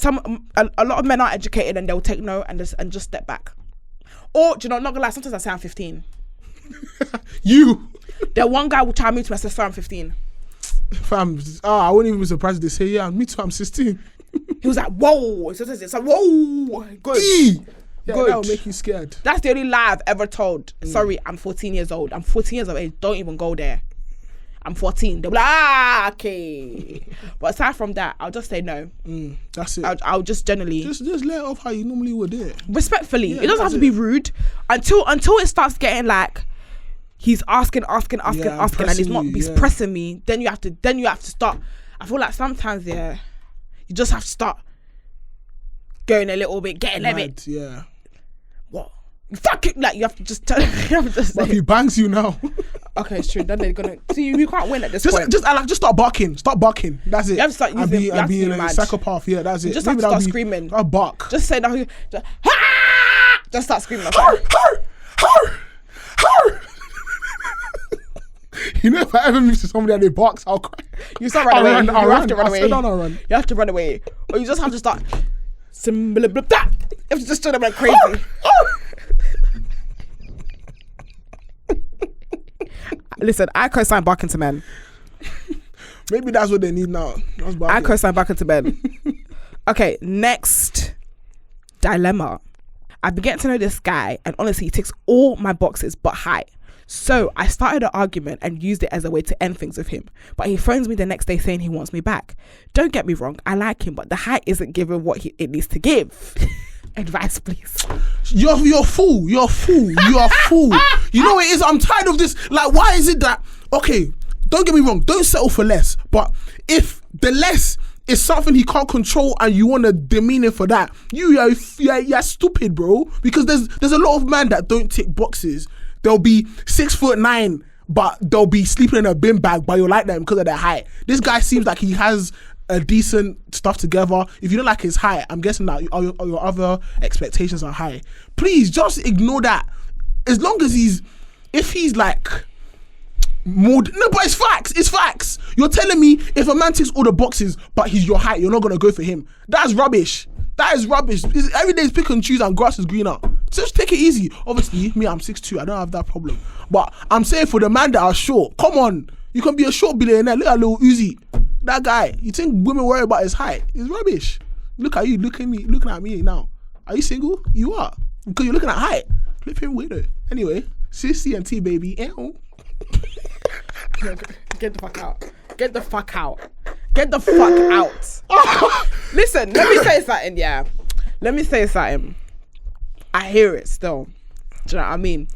a lot of men are educated and they'll take no and just step back. Or do you know? Not gonna lie, sometimes I say I'm 15. You. The one guy will try to meet me and say, "Sir, I'm 15." Fam, I wouldn't even be surprised if they say, "Yeah, me too, I'm 16." He was like, "Whoa!" It's like, "Whoa, good." Yeah, that will make you scared. That's the only lie I've ever told. Sorry, I'm 14 years old. I'm 14 years of age. Don't even go there. I'm 14. They'll be like, okay. But aside from that, I'll just say no. That's it. I'll just generally... Just let it off how you normally would do it. Respectfully. It doesn't have to be rude. Until it starts getting like, he's asking, and he's pressing me. Then you have to start. I feel like sometimes, you just have to start going a little bit, getting a bit. Yeah. What? Fuck it! Like you have to just tell. But he bangs you now. Okay, it's true. Then they're gonna see you can't win at this point. Just start barking. Start barking. That's it. You have to start using. I'm being a psychopath. Yeah, that's it. You just have to start screaming. I'll bark. Just say no. Just start screaming. You know, if I ever meet somebody and they barks, I'll cry. You start running away. You have to run away. I'll run. You have to run away, or you just have to start. You have to just turn them like crazy. Listen, I co-sign barking to men. Maybe that's what they need now. I co-sign barking to men. Okay, next dilemma. I've been getting to know this guy, and honestly, he ticks all my boxes but height. So I started an argument and used it as a way to end things with him. But he phones me the next day saying he wants me back. Don't get me wrong, I like him, but the height isn't giving what it needs to give. Advice, please. You're a fool. You're a fool. You're a fool. You know what it is? I'm tired of this. Like, why is it that, okay, don't get me wrong, don't settle for less. But if the less is something he can't control and you want to demean him for that, you're stupid, bro. Because there's a lot of men that don't tick boxes. They'll be 6'9", but they'll be sleeping in a bin bag, but you'll like them because of their height. This guy seems like he has a decent stuff together. If you don't like his height, I'm guessing that your other expectations are high. Please just ignore that. As long as if he's like more, no, but it's facts. It's facts. You're telling me if a man ticks all the boxes, but he's your height, you're not gonna go for him. That's rubbish. That is rubbish. Every day is pick and choose and grass is greener. Just take it easy. Obviously, me, I'm 6'2". I don't have that problem. But I'm saying for the man that are short, come on. You can be a short billionaire. Look at Lil Uzi. That guy. You think women worry about his height? It's rubbish. Look at you. Looking at me now. Are you single? You are. Because you're looking at height. Flipping weirdo. Anyway, CNT baby. Get the fuck out. Get the fuck out. Get the fuck out. Listen, let me say something, yeah. Let me say something. I hear it still. Do you know what I mean?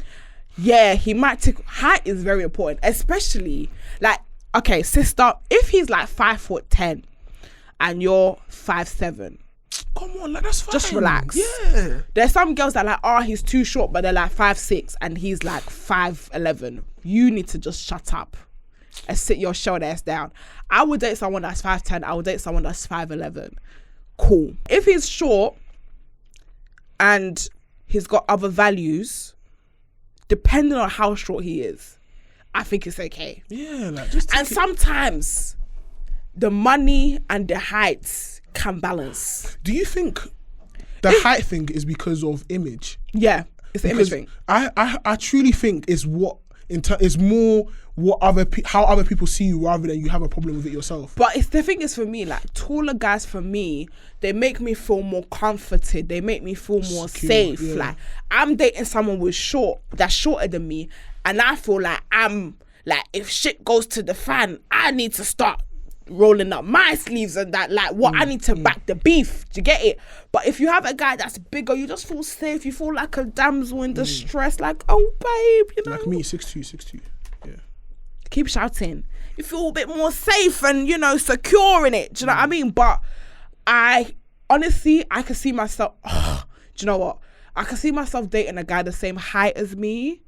Yeah, he might take... Height is very important. Especially, like, okay, sister, if he's like 5'10" and you're 5'7", come on, like, that's fine. Just relax. Yeah. There's some girls that are like, he's too short, but they're like 5'6" and he's like 5'11". You need to just shut up and sit your shoulder ass down. I would date someone that's 5'10". I would date someone that's 5'11". Cool. If he's short and he's got other values, depending on how short he is, I think it's okay. Yeah, like just and sometimes the money and the heights can balance. Do you think the height thing is because of image. Yeah, it's the image thing. I truly think it's more how other people see you rather than you have a problem with it yourself. But the thing is, for me, like, taller guys, for me, they make me feel more comforted. They make me feel more safe. Yeah. Like, I'm dating someone that's shorter than me, and I feel like if shit goes to the fan, I need to start rolling up my sleeves and that, like, I need to back the beef. Do you get it? But if you have a guy that's bigger, you just feel safe. You feel like a damsel in distress, like, oh babe, you know, like me, 6'2". Yeah, keep shouting. You feel a bit more safe and, you know, secure in it. Do you know what I mean? But I honestly, I can see myself. Do you know what? I can see myself dating a guy the same height as me.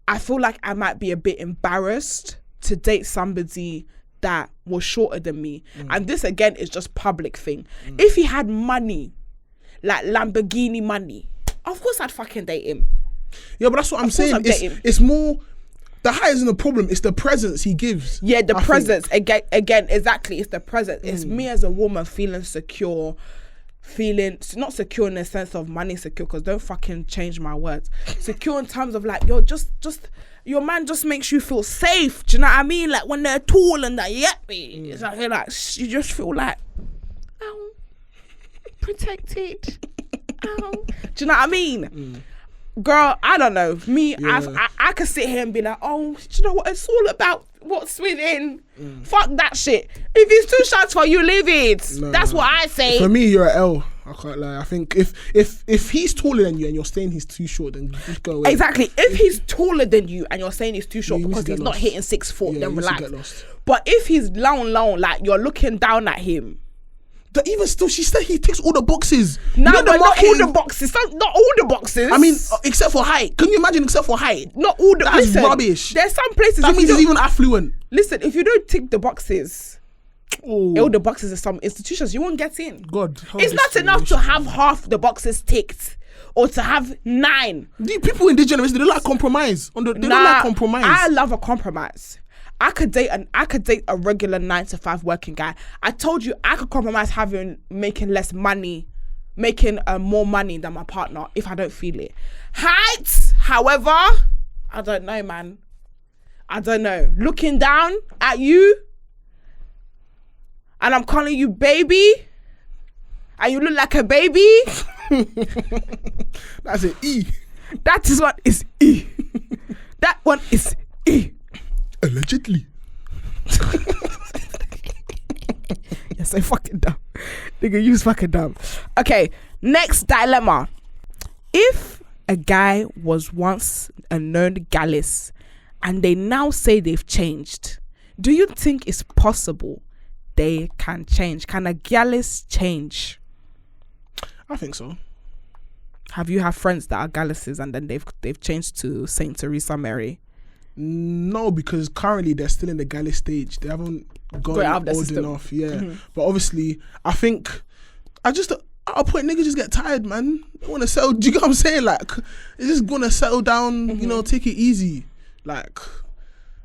I feel like I might be a bit embarrassed to date somebody that was shorter than me. And this, again, is just public thing. If he had money, like Lamborghini money, of course I'd fucking date him. Yeah, but that's what I'm saying. It's more, the height isn't a problem. It's the presence he gives. Yeah, the presence. Again, exactly. It's the presence. It's me as a woman feeling secure, not secure in the sense of money secure, because don't fucking change my words. Secure in terms of, like, you're just your man just makes you feel safe. Do you know what I mean? Like, when they're tall and that, you get me? It's like, you just feel like, oh, protected. Oh. Do you know what I mean? Girl, I don't know. Me, yeah. I could sit here and be like, oh, do you know what? It's all about what's within. Fuck that shit. If it's too short for you, leave it. No. That's what I say. For me, you're an L. I can't lie. I think if he's taller than you and you're saying he's too short, then just go away. Exactly. If he's taller than you and you're saying he's too short because he's not hitting 6 foot, then relax. But if he's long, like, you're looking down at him. But even still, she said he ticks all the boxes. No, but not all the boxes. Not all the boxes. I mean, except for height. Can you imagine except for height? Not all the. That's rubbish. There's some places. That means he's even affluent. Listen, if you don't tick the boxes, all the boxes in some institutions, you won't get in. God, it's not enough to have half the boxes ticked or to have 9. The people in this generation, they don't like compromise. They don't like compromise. I love a compromise. I could date a regular 9-to-5 working guy. I told you I could compromise making less money, making more money than my partner if I don't feel it. Height, however, I don't know, man. I don't know. Looking down at you, and I'm calling you baby, and you look like a baby. That's an E. That is what is E. That one is E. Allegedly. You're so fucking dumb. Nigga, you's fucking dumb. Okay, next dilemma. If a guy was once a known gallus and they now say they've changed, do you think it's possible they can change? Can a gallus change? I think so. Have you had friends that are galluses and then they've changed to Saint Teresa Mary? No, because currently they're still in the galley stage. They haven't gone old enough. Yeah, but obviously, I think at a point niggas just get tired, man. They want to settle. Do you get what I'm saying? Like, they're just gonna settle down. You know, take it easy. Like,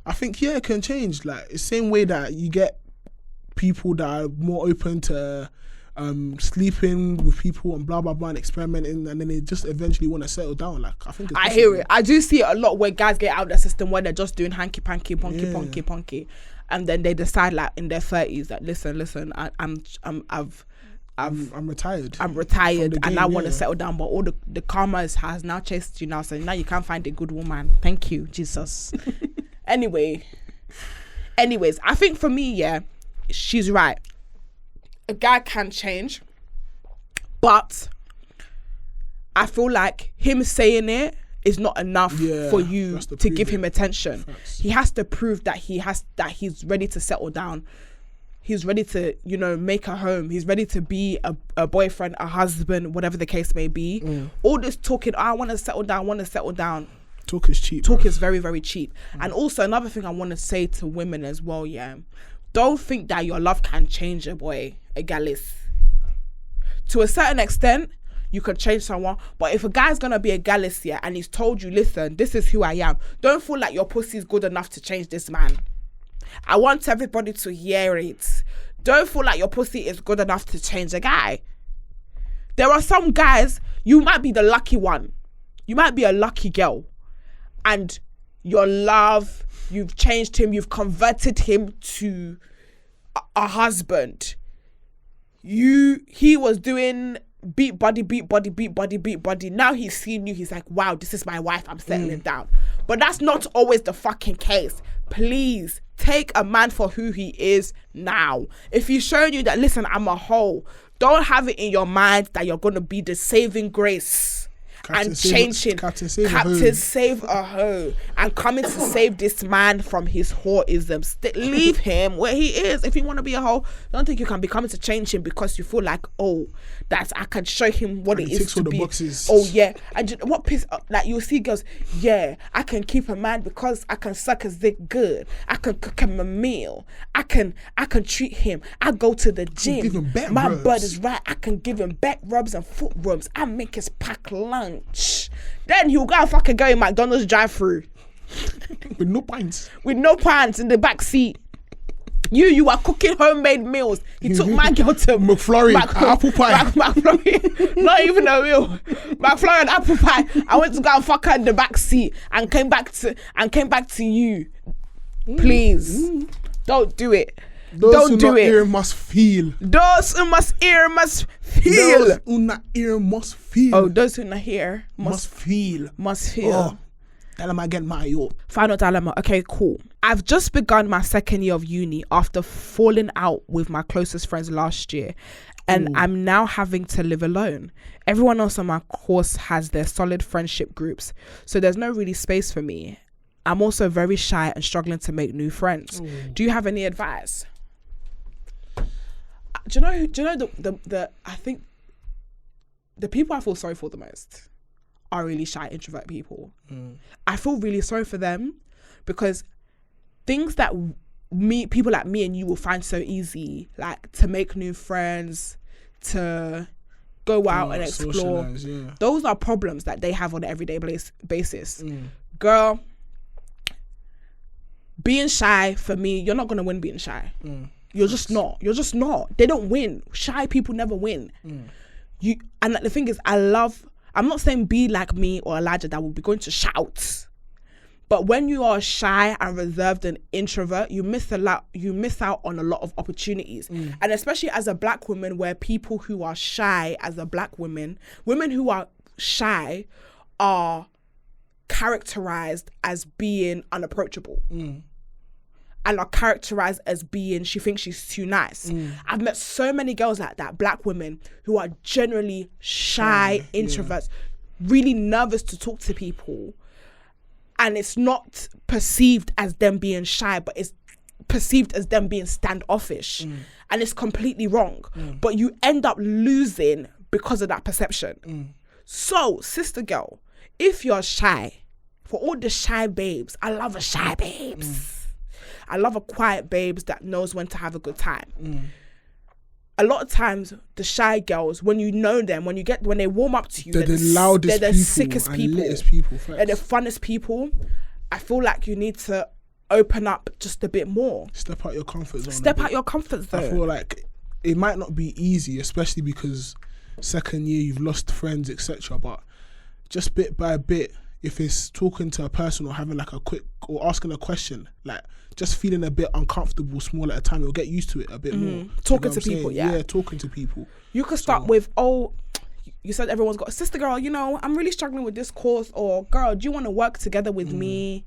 I think it can change. Like, it's the same way that you get people that are more open to sleeping with people and blah blah blah and experimenting, and then they just eventually want to settle down. Like, I think I hear it. I do see it a lot where guys get out of the system where they're just doing hanky panky, ponky, and then they decide, like, in their 30s that listen, I'm retired. I'm retired, and I want to settle down. But all the karma has now chased you now, so now you can't find a good woman. Thank you, Jesus. Anyways, I think for me, yeah, she's right. A guy can change, but I feel like him saying it is not enough for you to give him attention. Facts. He has to prove that he's ready to settle down. He's ready to, you know, make a home. He's ready to be a boyfriend, a husband, whatever the case may be. All this talking, I want to settle down. Talk is cheap. Talk is very, very cheap. And also another thing I want to say to women as well, yeah. Don't think that your love can change a boy, a gallus. To a certain extent, you could change someone, but if a guy's gonna be a gallus, yeah, and he's told you, listen, this is who I am, don't feel like your pussy's good enough to change this man. I want everybody to hear it. Don't feel like your pussy is good enough to change a guy. There are some guys, you might be the lucky one. You might be a lucky girl. And your love, you've changed him, you've converted him to a husband. He was doing beat body. Now he's seen you, he's like, wow, this is my wife, I'm settling down. But that's not always the fucking case. Please take a man for who he is now. If he's showing you that, listen, I'm a hoe, don't have it in your mind that you're going to be the saving grace and changing Captain Save a Hoe and coming to save this man from his whoreism. Leave him where he is. If you want to be a hoe, don't think you can be coming to change him because you feel like, oh, that's, I can show him what it is to be. Boxes. Oh yeah. And what piss, like, you'll see girls, yeah, I can keep a man because I can suck his dick good, I can cook him a meal, I can treat him, I go to the gym, my butt is right, I can give him back rubs and foot rubs, I make his pack lunch. Then he'll go and fucking go in McDonald's drive-through with no pants in the back seat. You are cooking homemade meals. He took my girl to McFlurry, apple pie. McFlurry, not even a meal. McFlurry and apple pie. I went to go and fuck her in the back seat and came back to you. Please, don't do it. Those don't do it. Ear must feel. Those who must hear must feel. Those who not hear must feel. Oh, those who not hear must feel. Must feel. Oh, dilemma get my yo. Final dilemma. Okay, cool. I've just begun my second year of uni after falling out with my closest friends last year, and I'm now having to live alone. Everyone else on my course has their solid friendship groups, so there's no really space for me. I'm also very shy and struggling to make new friends. Do you have any advice? Do you know the I think the people I feel sorry for the most are really shy introvert people. I feel really sorry for them because things that people like me and you will find so easy, like to make new friends, to go out and explore, those are problems that they have on an everyday basis. Girl, being shy, for me, you're not going to win being shy. You're just not. They don't win. Shy people never win. And the thing is, I'm not saying be like me or Elijah that will be going to shout. But when you are shy and reserved and introvert, you miss out on a lot of opportunities. And especially as a black woman, where people who are shy as a black women who are shy are characterized as being unapproachable. And are characterized as being, she thinks she's too nice. I've met so many girls like that, black women, who are generally shy introverts, really nervous to talk to people. And it's not perceived as them being shy, but it's perceived as them being standoffish. And it's completely wrong. But you end up losing because of that perception. So, sister girl, if you're shy, for all the shy babes, I love a shy babes. I love a quiet babes that knows when to have a good time. A lot of times, the shy girls, when you know them, when they warm up to you, they're the loudest, they're the sickest people, they're the funnest people. I feel like you need to open up just a bit more. Step out your comfort zone. I feel like it might not be easy, especially because second year you've lost friends, etc. But just bit by bit, if it's talking to a person or having like a quick or asking a question, like just feeling a bit uncomfortable small at a time, you'll get used to it a bit more. Talking to people, yeah, talking to people. You could start with, you said everyone's got a sister girl, I'm really struggling with this course, or girl, do you want to work together with me?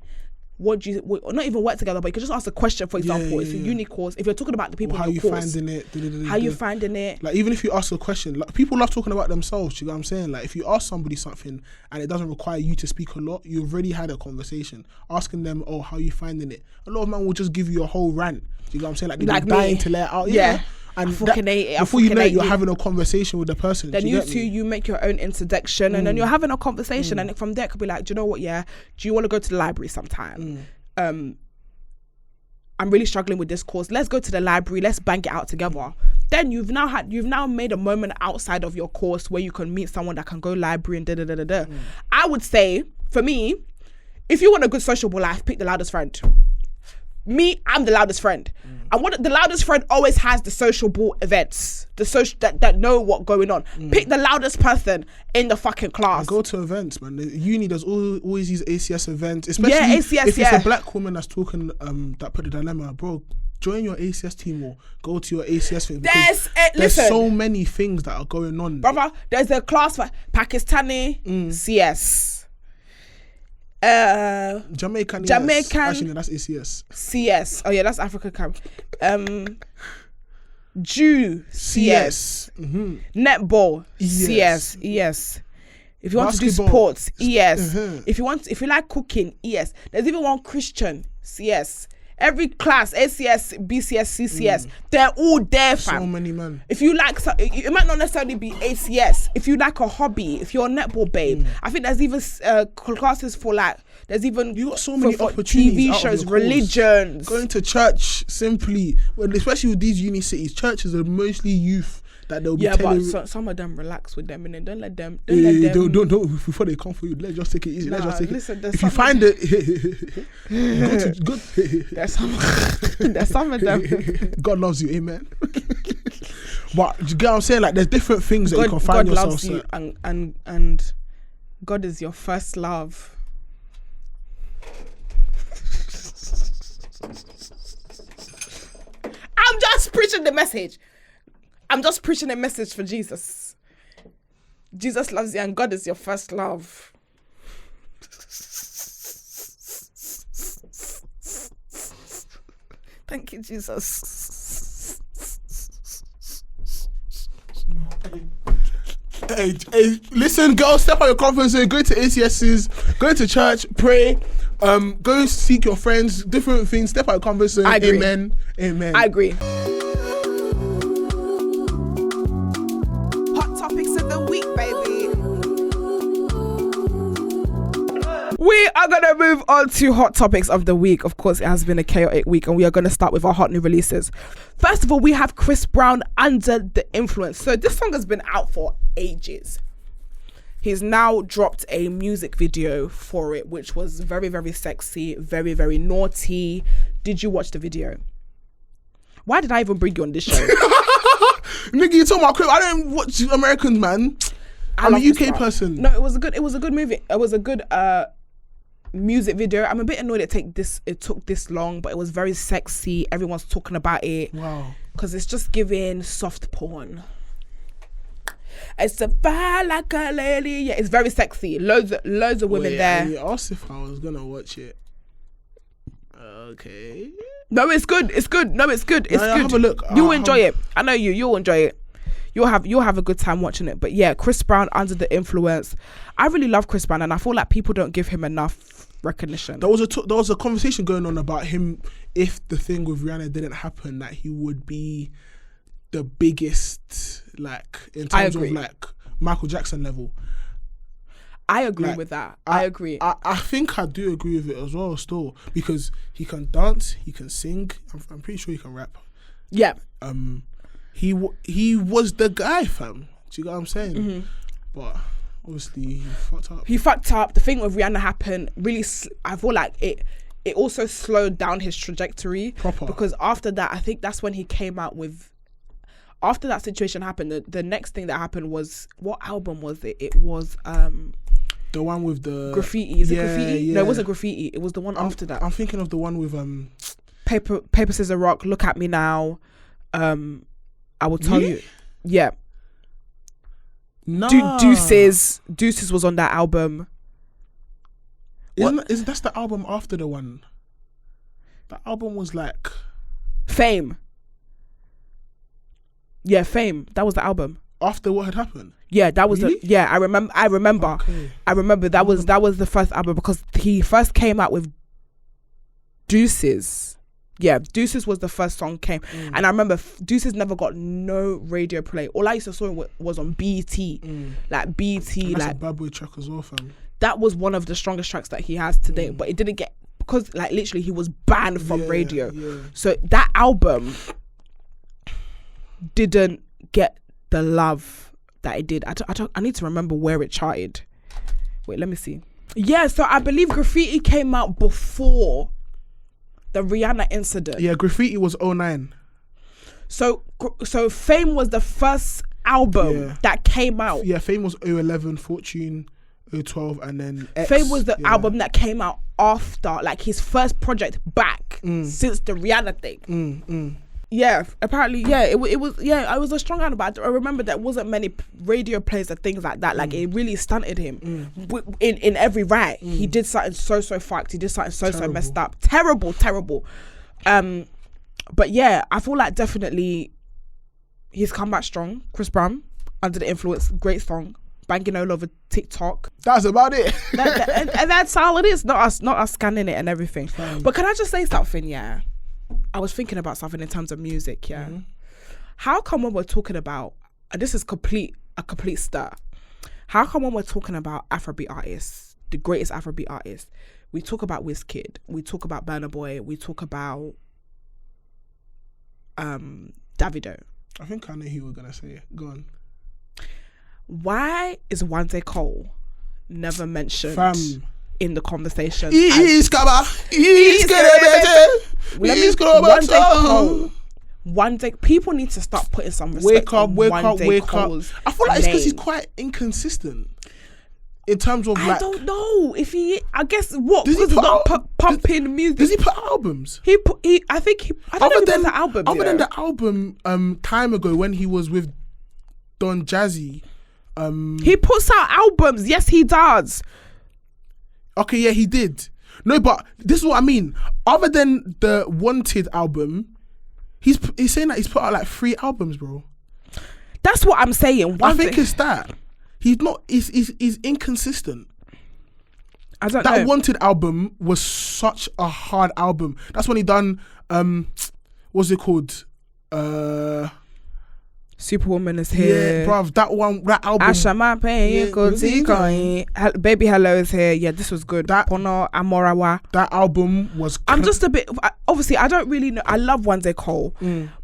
Or not even work together, but you could just ask a question, for example, it's a uni course. If you're talking about the people in your course, how you finding it? Like, even if you ask a question, like, people love talking about themselves, you know what I'm saying? Like, if you ask somebody something and it doesn't require you to speak a lot, you've already had a conversation. Asking them, how you finding it? A lot of men will just give you a whole rant, you know what I'm saying? Like they're dying to let it out. Yeah. And before you know it, you're having a conversation with the person. Then you make your own introduction, and then you're having a conversation, and from there it could be like, do you know what? Yeah, do you want to go to the library sometime? I'm really struggling with this course. Let's go to the library. Let's bang it out together. Then you've now made a moment outside of your course where you can meet someone that can go library and I would say, for me, if you want a good sociable life, pick the loudest friend. me, I'm the loudest friend. And what the loudest friend always has the sociable events, the social that know what's going on. Pick the loudest person in the fucking class. I go to events, man. The uni does always these ACS events, especially ACS, if it's a black woman that's talking that put the dilemma, bro. Join your ACS team or go to your ACS thing. There's so many things that are going on, brother. There's a class for Pakistani CS. Jamaican. Actually, no, that's ACS. CS. Oh yeah, that's Africa Camp. Jew CS. Netball CS. ES. If you want to do sports, ES. If you like cooking, ES. There's even one Christian CS. Every class, ACS, BCS, CCS, they're all there, fam. So many, man. If you like, it might not necessarily be ACS. If you like a hobby, if you're a netball babe, I think there's even classes for like, there's even you got so many opportunities. TV shows, religions. Going to church simply, especially with these uni cities, churches are mostly youth. That they'll be telling. But some of them relax with them, and then don't let them. Don't before they come for you. Let's just take it easy. If you find it, go to. There's some of them. God loves you, amen. But you get what I'm saying? Like, there's different things that you can find yourself. God loves you, and God is your first love. I'm just preaching the message. I'm just preaching a message for Jesus. Jesus loves you and God is your first love. Thank you, Jesus. Hey, listen, girls, step out your confidence. Go to ACSs, go to church, pray, go seek your friends, different things. Step out your confidence. I agree. Amen. I agree. Topics of the week, baby. We are going to move on to hot topics of the week. Of course, it has been a chaotic week and we are going to start with our hot new releases. First of all, we have Chris Brown, Under the Influence. So this song has been out for ages. He's now dropped a music video for it, which was very, very sexy, very, very naughty. Did you watch the video? Why did I even bring you on this show? Nigga, you talking about Chris? I don't watch Americans, man. I'm a UK person. No, it was a good movie. It was a good music video. I'm a bit annoyed it took this long, but it was very sexy. Everyone's talking about it. Wow. Because it's just giving soft porn. It's a vibe like a lady. Yeah, it's very sexy. Loads of women there. You asked if I was gonna watch it. Okay. No, it's good. It's good. No, it's good. It's good. Have a look. You'll enjoy it. I know you. You'll enjoy it. You'll have a good time watching it. But yeah, Chris Brown, Under the Influence. I really love Chris Brown, and I feel like people don't give him enough recognition. There was a conversation going on about him. If the thing with Rihanna didn't happen, that he would be the biggest, like, in terms of like Michael Jackson level. I agree with that. I agree. I think I do agree with it as well still, because he can dance, he can sing. I'm pretty sure he can rap. Yeah. He was the guy, fam. Do you get what I'm saying? Mm-hmm. But obviously he fucked up. The thing with Rihanna happened. Really, I feel like it also slowed down his trajectory. Proper. Because after that, I think that's when he came out with. After that situation happened, the next thing that happened was, what album was it? It was the one with the graffiti. Is it graffiti? Yeah. No, it wasn't graffiti. It was the one after that. I'm thinking of the one with Paper Scissors Rock. Look at Me Now. I will tell you. Yeah. No. Deuces was on that album. That's the album after the one? That album was like Fame. Yeah, Fame. That was the album. After what had happened? Yeah, that was really? I remember. Okay. I remember that was the first album, because he first came out with Deuces. Yeah, Deuces was the first song came. And I remember Deuces never got no radio play. All I used to saw was on BT. Like BT. And that's like a bad boy track as well, fam. That was one of the strongest tracks that he has today. But it didn't get, because like literally he was banned from radio. Yeah. So that album didn't get the love that it did. I need to remember where it charted. Wait, let me see. Yeah, so I believe Graffiti came out before The Rihanna incident. Yeah, Graffiti was 09. So Fame was the first album that came out. Yeah, Fame was 011, Fortune 012, and then X. Fame was the album that came out after, like, his first project back since the Rihanna thing. Yeah, apparently, it was a strong album, but I remember there wasn't many radio plays and things like that. Like, it really stunted him in every right. He did something so fucked. He did something so messed up. Terrible. But yeah, I feel like definitely he's come back strong. Chris Brown, Under the Influence, great song, banging all over TikTok. That's about it. and that's all it is. Not us scanning it and everything. Fine. But can I just say something? Yeah, I was thinking about something in terms of music. Yeah, how come when we're talking about, and this is a complete stir, how come when we're talking about Afrobeat artists, the greatest Afrobeat artists, we talk about Wizkid, we talk about Burna Boy, we talk about Davido. I think I know who you were gonna say. Go on. Why is Wande Cole never mentioned in the conversation? People need to start putting some respect. Wake up. I feel like it's because he's quite inconsistent in terms of, like, I don't know if he. I guess what because he's not pumping music. Does he put albums? I don't know if he puts the albums. Other than the album, time ago when he was with Don Jazzy. He puts out albums. Yes, he does. Okay, yeah, he did. No, but this is what I mean. Other than the Wanted album, he's saying that he's put out like 3 albums, bro. That's what I'm saying. I think it's that. He's not. He's inconsistent. I don't know. That Wanted album was such a hard album. That's when he done. What's it called? Superwoman is here. Yeah, bruv, that album. Asha my pain, Baby Hello is here. Yeah, this was good. Pono Amorawa. That album was. I'm just a bit. Obviously, I don't really know. I love Wande Cole,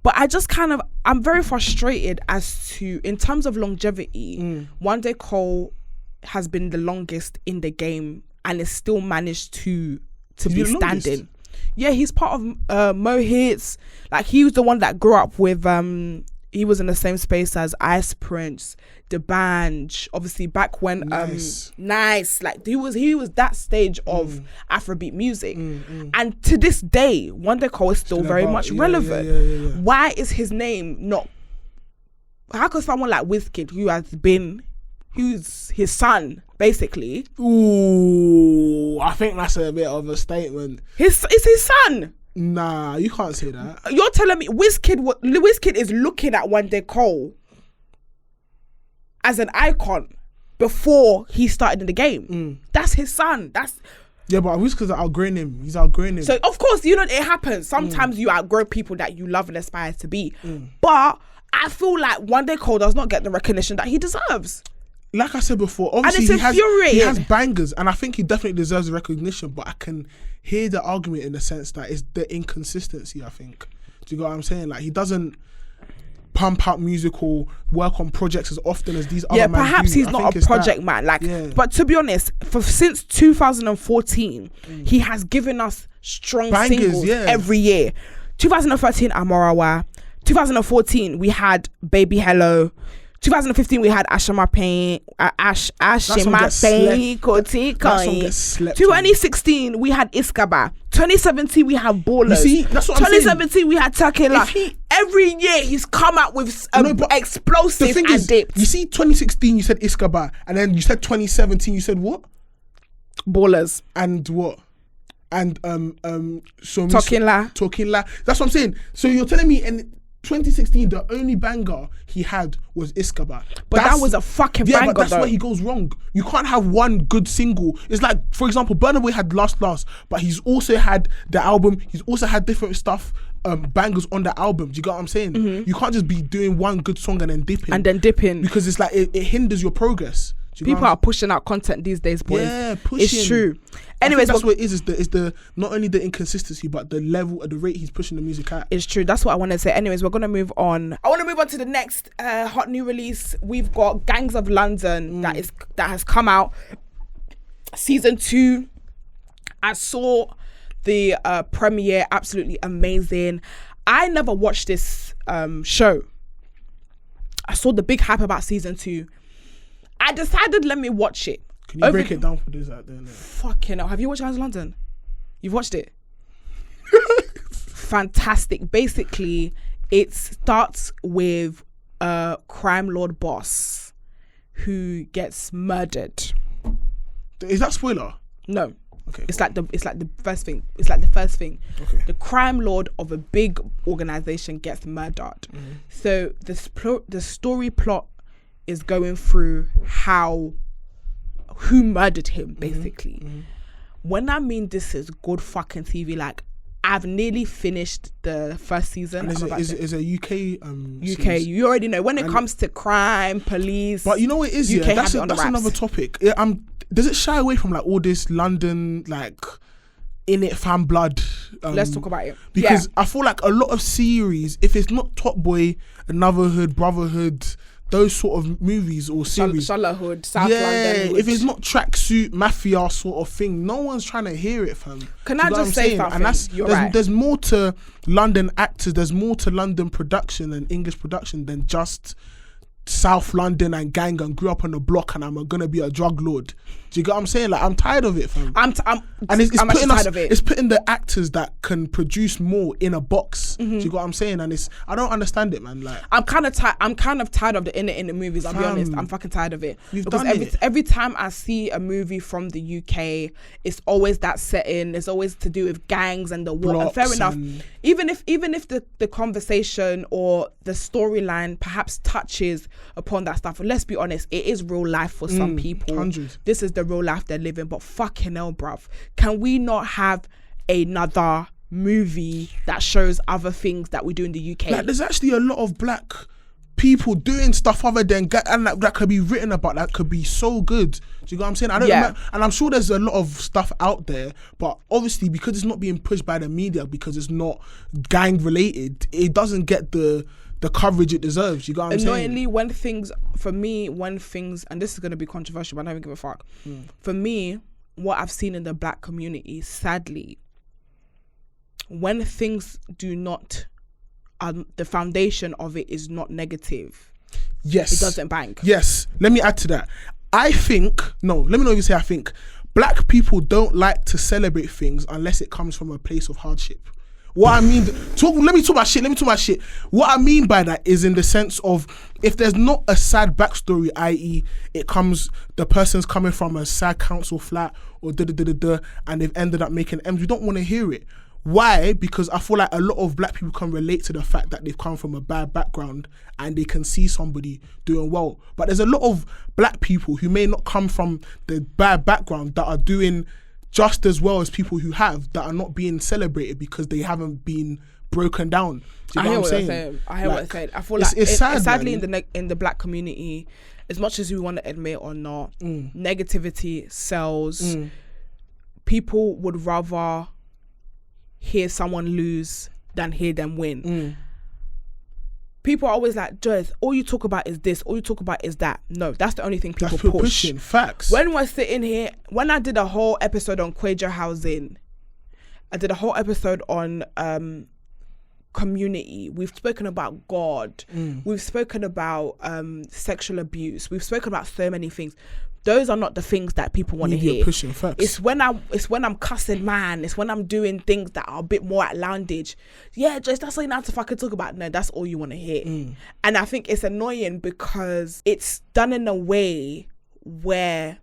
but I just I'm very frustrated as to, in terms of longevity, Wande Cole has been the longest in the game and is still managed to be standing. Longest? Yeah, he's part of Mo Hits. Like, he was the one that grew up with. He was in the same space as Ice Prince, D'banj, obviously back when nice. Like, he was that stage of Afrobeat music. And to this day, Wande Cole is still very much relevant. Yeah. Why is his name not? How could someone like Wizkid, who's his son, basically? Ooh, I think that's a bit of a statement. It's his son. Nah, you can't say that. You're telling me Wizkid is looking at Wande Cole as an icon before he started in the game. That's his son. Yeah, but Wizkid's outgrown him. He's outgrown him. So of course, it happens. Sometimes you outgrow people that you love and aspire to be. But I feel like Wande Cole does not get the recognition that he deserves. Like I said before, obviously he has bangers, and I think he definitely deserves the recognition, but I can hear the argument in the sense that it's the inconsistency, I think. Do you get what I'm saying? Like, he doesn't pump out musical work on projects as often as these other men do. Perhaps he's not a project man. But to be honest, since 2014, he has given us strong bangers, singles every year. 2013, Amorawa. 2014, we had Baby Hello. 2015 we had Ashima Pain, Ashima Pain, Koti Koi. 2016 we had Iskaba. 2017 we have Ballers. You see, that's what 2017 we had Takela. Every year he's come out with explosive and dipped. You see, 2016 you said Iskaba, and then you said 2017 you said what? Ballers. And what? And Talking La. That's what I'm saying. So you're telling me in 2016 the only banger he had was Iskaba. But that was a fucking banger. But that's where he goes wrong. You can't have one good single. It's like, for example, Burna Boy had Last, but he's also had the album. He's also had different stuff, bangers on the album. Do you get what I'm saying? You can't just be doing one good song and then dipping. Because it's like it hinders your progress. People are pushing out content these days, boys. Yeah, pushing. It's true. Anyways, that's what it is the not only the inconsistency but the level at the rate he's pushing the music at. It's true. That's what I want to say. Anyways, we're gonna move on. I want to move on to the next hot new release. We've got Gangs of London that has come out. Season 2. I saw The premiere, absolutely amazing. I never watched this show. I saw the big hype about season 2. I decided, let me watch it. Can you break it down for those out there? Fucking hell. Have you watched Gangs of London? You've watched it? Fantastic. Basically, it starts with a crime lord boss who gets murdered. Is that spoiler? No. Okay. It's like the first thing. It's like the first thing. Okay. The crime lord of a big organization gets murdered. Mm-hmm. So the story plot is going through who murdered him, basically. Mm-hmm. When I mean this is good fucking TV, like I've nearly finished the first season. And is a UK series. You already know when it comes to crime, police. But you know what it is, UK that's another topic. Does it shy away from like all this London like in it fan blood? Let's talk about it. Because I feel like a lot of series, if it's not Top Boy, Anotherhood, Brotherhood, those sort of movies or series, Charlottehood, South London. If it's not tracksuit mafia sort of thing, no one's trying to hear it, fam. Can I just say something? And there's more to London actors, there's more to London production and English production than just South London and gang and grew up on the block and I'm gonna be a drug lord. Do you get what I'm saying? Like, I'm tired of it, fam. It's putting the actors that can produce more in a box. Do you get what I'm saying? And I don't understand it, man. Like, I'm kind of tired of the in the movies. I'll be honest. I'm fucking tired of it. Every time I see a movie from the UK, it's always that setting. It's always to do with gangs and the war. And fair enough. Even if the conversation or the storyline perhaps touches upon that stuff, let's be honest, it is real life for some people. 100. This is the real life they're living. But fucking hell, bruv, can we not have another movie that shows other things that we do in the UK? Like, there's actually a lot of black people doing stuff other than and that could be written about, that could be so good. Do you know what I'm saying? And I'm sure there's a lot of stuff out there, but obviously because it's not being pushed by the media, because it's not gang related, it doesn't get the coverage it deserves. You got what I'm saying? Annoyingly, when things, and this is going to be controversial, but I don't even give a fuck. For me, what I've seen in the black community, sadly, when things do not, the foundation of it is not negative. Yes. It doesn't bank. Yes. Let me add to that. Let me not even say I think. Black people don't like to celebrate things unless it comes from a place of hardship. What I mean, let me talk about shit. What I mean by that is in the sense of, if there's not a sad backstory, i.e. the person's coming from a sad council flat or and they've ended up making M's, we don't want to hear it. Why? Because I feel like a lot of black people can relate to the fact that they've come from a bad background and they can see somebody doing well. But there's a lot of black people who may not come from the bad background that are doing just as well as people who have, that are not being celebrated because they haven't been broken down. Do you know what I'm saying? I hear what you're saying. I feel like it's sad, sadly in the black community, as much as we want to admit or not, negativity sells. People would rather hear someone lose than hear them win. People are always like, Joyce, all you talk about is this, all you talk about is that. No, that's the only thing people push. Pushing facts. When we're sitting here, when I did a whole episode on Quager housing, I did a whole episode on community. We've spoken about God. We've spoken about sexual abuse. We've spoken about so many things. Those are not the things that people want to hear. Pushing facts. It's when I'm cussing, man. It's when I'm doing things that are a bit more outlandish. Yeah, just that's something to fucking talk about. No, that's all you want to hear. And I think it's annoying because it's done in a way where,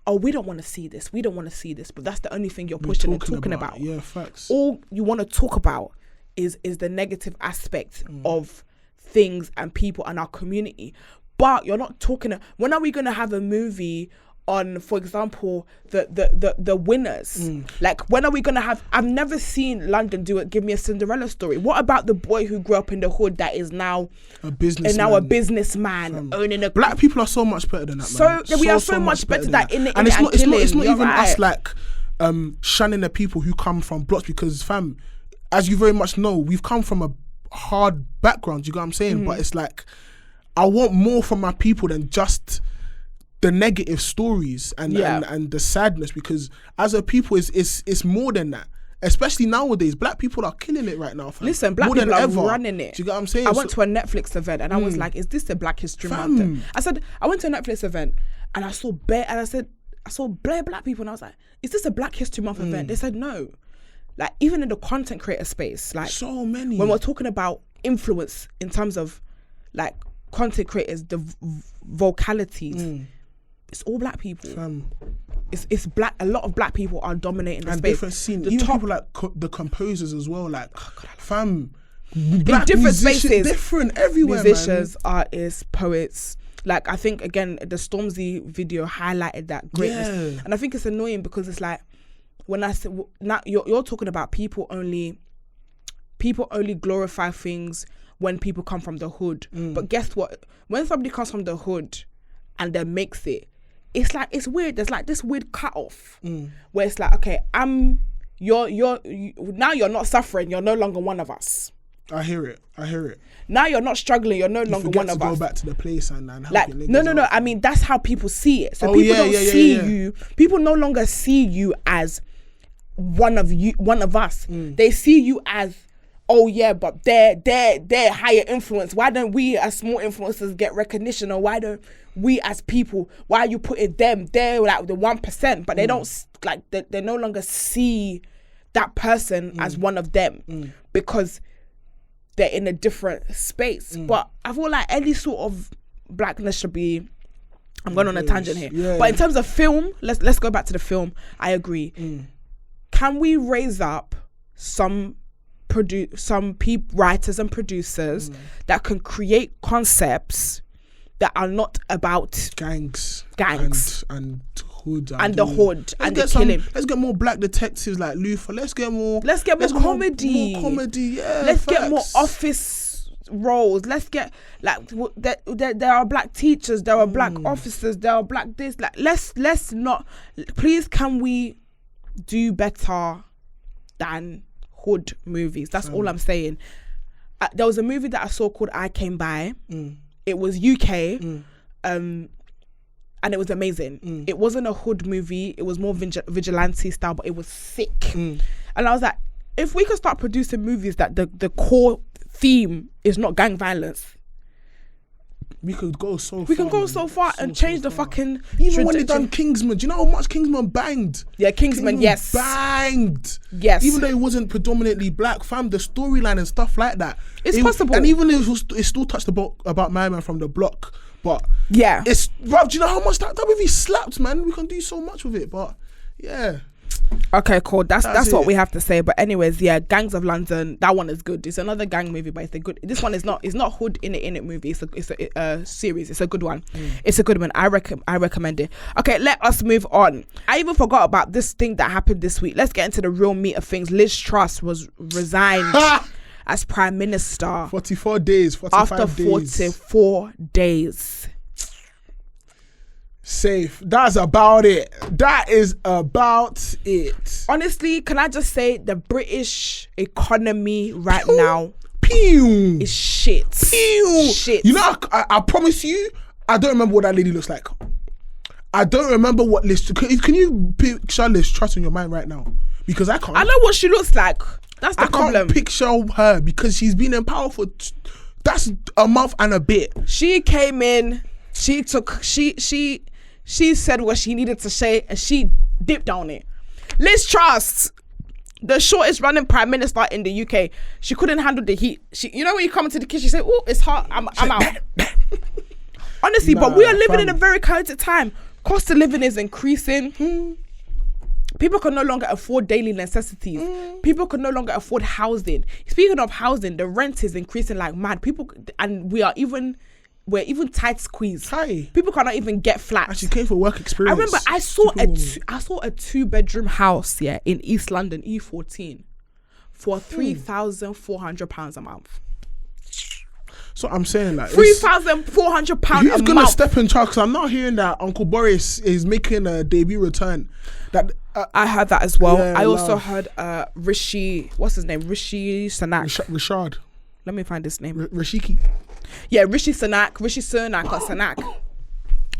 oh, we don't want to see this. We don't want to see this. But that's the only thing you're pushing and talking about. Yeah, facts. All you want to talk about is the negative aspect of things and people and our community. But you're not talking. When are we going to have a movie on, for example, the winners? Like, when are we going to have? I've never seen London do it. Give me a Cinderella story. What about the boy who grew up in the hood that is now a businessman owning a? Black people are so much better than that, man. We are so much better than that. And it's not even us like shunning the people who come from blocks, because fam, as you very much know, we've come from a hard background. You get what I'm saying? But it's like, I want more from my people than just the negative stories and the sadness, because as a people, it's more than that. especially nowadays, black people are killing it right now, fam. Listen, black people are running it. Do you get what I'm saying? I went to a Netflix event and I was like, is this the Black History Month? I went to a Netflix event and I saw bare black people and I was like, is this a Black History Month event? They said no. Like, even in the content creator space, like, so many. When we're talking about influence in terms of like content creators, the vocalities, it's all black people. It's black. A lot of black people are dominating the space. Different scenes. Even people like the composers as well. Like, fam, black in different spaces, different everywhere. Musicians, artists, poets. Like, I think again, the Stormzy video highlighted that greatness, and I think it's annoying because it's like, when I say now you're talking about people only glorify things when people come from the hood. But guess what? When somebody comes from the hood and then makes it, it's like, it's weird. There's like this weird cut off where it's like, okay, you're now you're not suffering. You're no longer one of us. I hear it. Now you're not struggling. You're no longer one of us. Go back to the place and like no. I mean, that's how people see it. So people don't see you. People no longer see you as one of us. They see you as, oh yeah, but they're higher influence. Why don't we as small influencers get recognition? Or why don't we as people, why are you putting them? They're like the 1%, but they don't like they no longer see that person as one of them because they're in a different space. But I feel like any sort of blackness should be, I'm going on a tangent here, but in terms of film, let's go back to the film. I agree. Can we raise up some writers and producers that can create concepts that are not about gangs and hood and the hood and the killing? Let's get more black detectives like Luther. Let's get more comedy. More comedy, yeah. Let's get more office roles. Let's get like there are black teachers, there are black officers, there are black this. Like let's not. Please, can we do better than hood movies? That's all I'm saying. There was a movie that I saw called I Came By. It was UK, and it was amazing. It wasn't a hood movie. It was more vigilante style, but it was sick. And I was like, if we could start producing movies that the core theme is not gang violence, we could go so far. We can go so far and change the fucking... Even when they done Kingsman, do you know how much Kingsman banged? Yeah, Kingsman, yes. Banged. Yes. Even though it wasn't predominantly black, fam, the storyline and stuff like that. It's possible. And even if it still touched about my man from the block, but... Yeah. It's... Bro, do you know how much that movie slapped, man? We can do so much with it, but... Yeah. Okay, cool. That's what we have to say. But anyways, yeah, Gangs of London, that one is good. It's another gang movie, but it's a good. This one is not hood in it movie. It's a series. It's a good one. It's a good one. I recommend it. Okay, let us move on. I even forgot about this thing that happened this week. Let's get into the real meat of things. Liz Truss was resigned as Prime Minister. 44 days. 45 after 44 days. Safe. That's about it. That is about it. Honestly, can I just say the British economy right now is shit. Shit. You know, I promise you, I don't remember what that lady looks like. I don't remember what Liz... Can you picture Liz Truss in your mind right now? Because I can't. I know what she looks like. That's the problem. I can't picture her because she's been in power for... That's a month and a bit. She came in, she said what she needed to say and she dipped on it. Liz Truss, the shortest running Prime Minister in the UK, she couldn't handle the heat. You know when you come into the kitchen, you say, oh, it's hot, I'm out. Honestly, but we are living in a very chaotic time. Cost of living is increasing. People can no longer afford daily necessities. People can no longer afford housing. Speaking of housing, the rent is increasing like mad. And we're even tight squeezed. People cannot even get flats. And she came for work experience. I remember I saw a 2-bedroom house in East London, E14, for £3,400 a month. So I'm saying like £3,400 a month. Who's gonna step in charge? Because I'm not hearing that Uncle Boris is making a debut return. That I heard that as well. I also heard Rishi. What's his name? Rishi Sunak. Rashad. Let me find his name. Rashiki. Yeah, Rishi Sunak.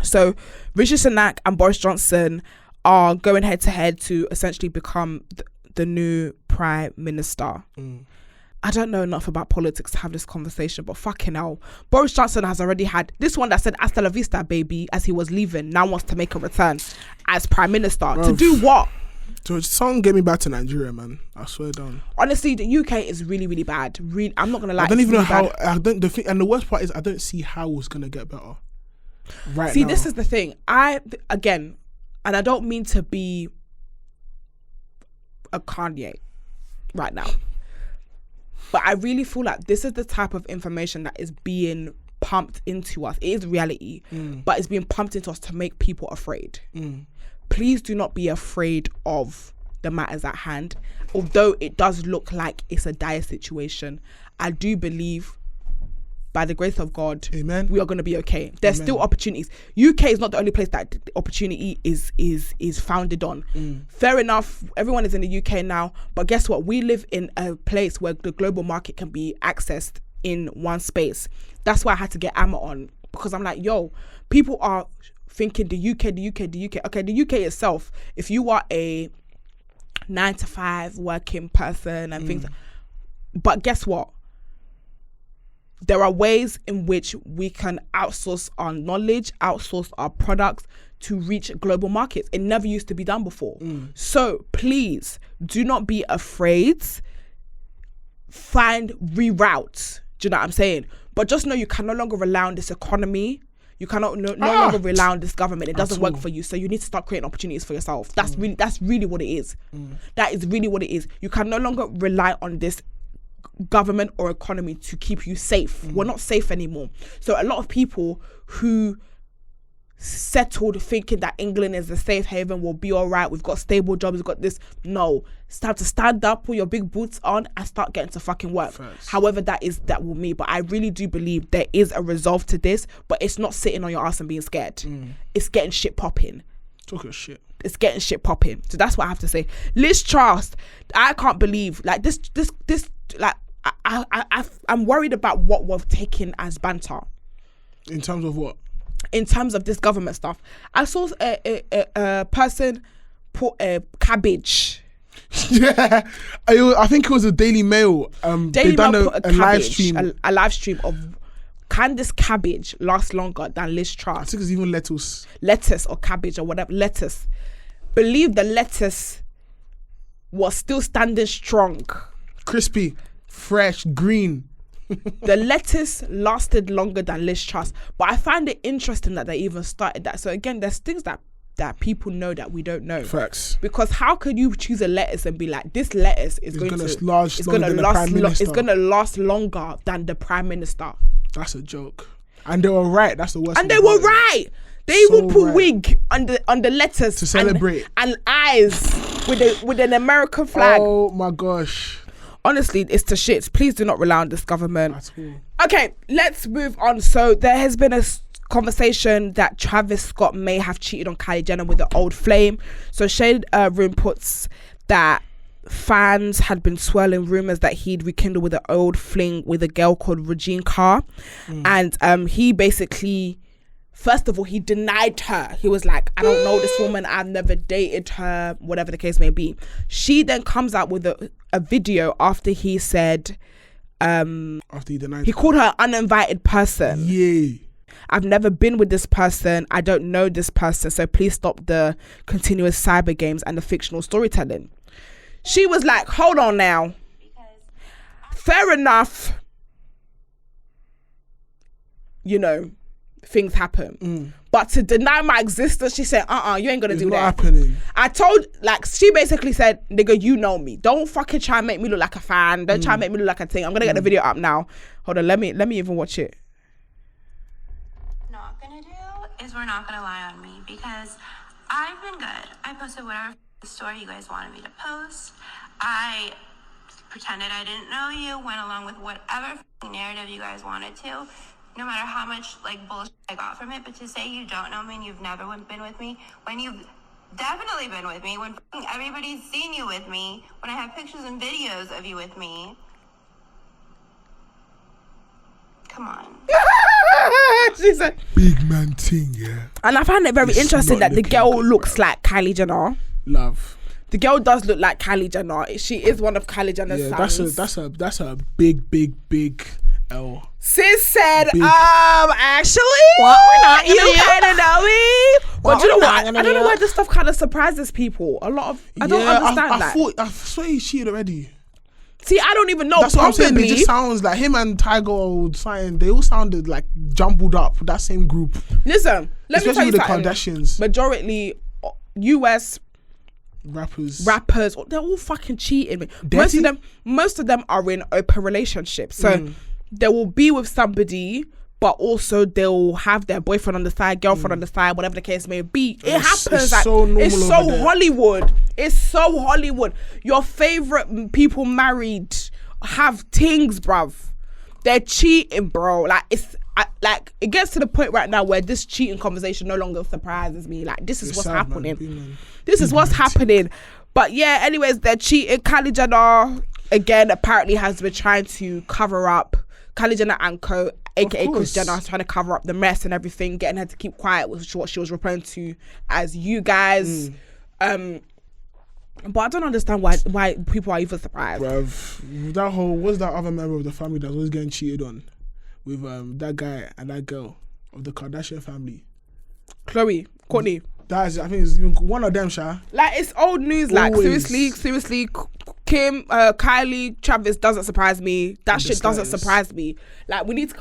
So Rishi Sunak and Boris Johnson are going head to head to essentially become the new Prime Minister. I don't know enough about politics to have this conversation, but fucking hell. Boris Johnson has already had this one that said hasta la vista, baby, as he was leaving, now wants to make a return as Prime Minister. Bruv. To do what? So someone get me back to Nigeria, man. I swear down. Honestly, the UK is really, really bad. I'm not gonna lie. I don't even know how. Bad. And the worst part is I don't see how it's gonna get better. Right. See, now. this is the thing. And I don't mean to be a Kanye right now, but I really feel like this is the type of information that is being pumped into us. It is reality, but it's being pumped into us to make people afraid. Please do not be afraid of the matters at hand. Although it does look like it's a dire situation, I do believe, by the grace of God, Amen, we are going to be okay. There's Amen. Still opportunities. UK is not the only place that the opportunity is founded on. Fair enough, everyone is in the UK now, but guess what? We live in a place where the global market can be accessed in one space. That's why I had to get Amma on, because I'm like, yo, people are thinking the UK. Okay, the UK itself, if you are a 9-to-5 working person and things, but guess what? There are ways in which we can outsource our knowledge, outsource our products to reach global markets. It never used to be done before. So please do not be afraid. Find reroutes. Do you know what I'm saying? But just know you can no longer rely on this economy. You cannot no longer rely on this government. It doesn't work for you. So you need to start creating opportunities for yourself. That's really what it is. That is really what it is. You can no longer rely on this government or economy to keep you safe. We're not safe anymore. So a lot of people who settled thinking that England is a safe haven, will be all right, we've got stable jobs, we've got this. No, it's time to stand up, put your big boots on and start getting to fucking work. First. However that will me. But I really do believe there is a resolve to this, but it's not sitting on your ass and being scared. It's getting shit popping. Talking shit. It's getting shit popping. So that's what I have to say. Liz Truss, I can't believe like this like I'm worried about what we've taken as banter. In terms of what? In terms of this government stuff. I saw a person put a cabbage. Yeah, I think it was a Daily Mail. They done a live stream. A live stream of, can this cabbage last longer than Liz Truss? I think it's even lettuce. Lettuce or cabbage or whatever. Lettuce. Believe the lettuce was still standing strong. Crispy, fresh, green. The lettuce lasted longer than Liz Truss. But I find it interesting that they even started that. So again, there's things that people know that we don't know. Facts. Because how could you choose a lettuce and be like, this lettuce is going to last longer than the Prime Minister? That's a joke. And they were right. That's the worst. And they were right. They even put wig on the lettuce to celebrate and eyes with an American flag. Oh my gosh. Honestly, it's the shits. Please do not rely on this government. At all. Okay, let's move on. So there has been a conversation that Travis Scott may have cheated on Kylie Jenner with the old flame. So Shade Room puts that fans had been swirling rumors that he'd rekindled with an old fling with a girl called Regine Carr. And he basically, first of all, he denied her. He was like, I don't know this woman. I've never dated her, whatever the case may be. She then comes out with a video after he said, after he denied he called her an uninvited person. Yeah. I've never been with this person. I don't know this person. So please stop the continuous cyber games and the fictional storytelling. She was like, hold on now. Fair enough. You know, things happen. But to deny my existence, she said, you ain't gonna do that. Happening. I told, like, she basically said, nigga, you know me. Don't fucking try and make me look like a fan. Don't try and make me look like a thing. I'm gonna get the video up now. Hold on, let me even watch it. Not gonna do is we're not gonna lie on me, because I've been good. I posted whatever story you guys wanted me to post. I pretended I didn't know you, went along with whatever narrative you guys wanted to. No matter how much like bullshit I got from it, but to say you don't know me and you've never been with me, when you've definitely been with me, when everybody's seen you with me, when I have pictures and videos of you with me. Come on. She said, big man thing, yeah. And I find it very interesting that the girl looks like Kylie Jenner. Love. The girl does look like Kylie Jenner. She is one of Kylie Jenner's sons. That's a big L. Sis said, actually, what? We're not you kind of know me. But do you know what? I don't know why this stuff kind of surprises people. I don't understand that. I swear he cheated already. See, I don't even know. That's what I'm saying. It just sounds like him and Tiger or something. They all sounded like jumbled up. That same group. Listen, let me tell you something. Especially the Kardashians. Majority US rappers, they're all fucking cheating. Most of them are in open relationships. So they will be with somebody, but also they'll have their boyfriend on the side, girlfriend on the side, whatever the case may be. It happens. It's so normal. It's so Hollywood. It's so Hollywood. Your favorite people married have things, bruv. They're cheating, bro. Like it gets to the point right now where this cheating conversation no longer surprises me. Like this is what's happening. This is what's happening. But yeah, anyways, they're cheating. Kylie Jenner again apparently has been trying to cover up. Kylie Jenner and co, aka Kris Jenner, trying to cover up the mess and everything, getting her to keep quiet, which what she was referring to as you guys. But I don't understand why people are even surprised. Bruv, what's that other member of the family that's always getting cheated on with that guy and that girl of the Kardashian family? Khloe, Kourtney. I think it's one of them, Sha. Like, it's old news. Like, seriously, Kim, Kylie, Travis doesn't surprise me. That shit doesn't surprise me. Like, we need to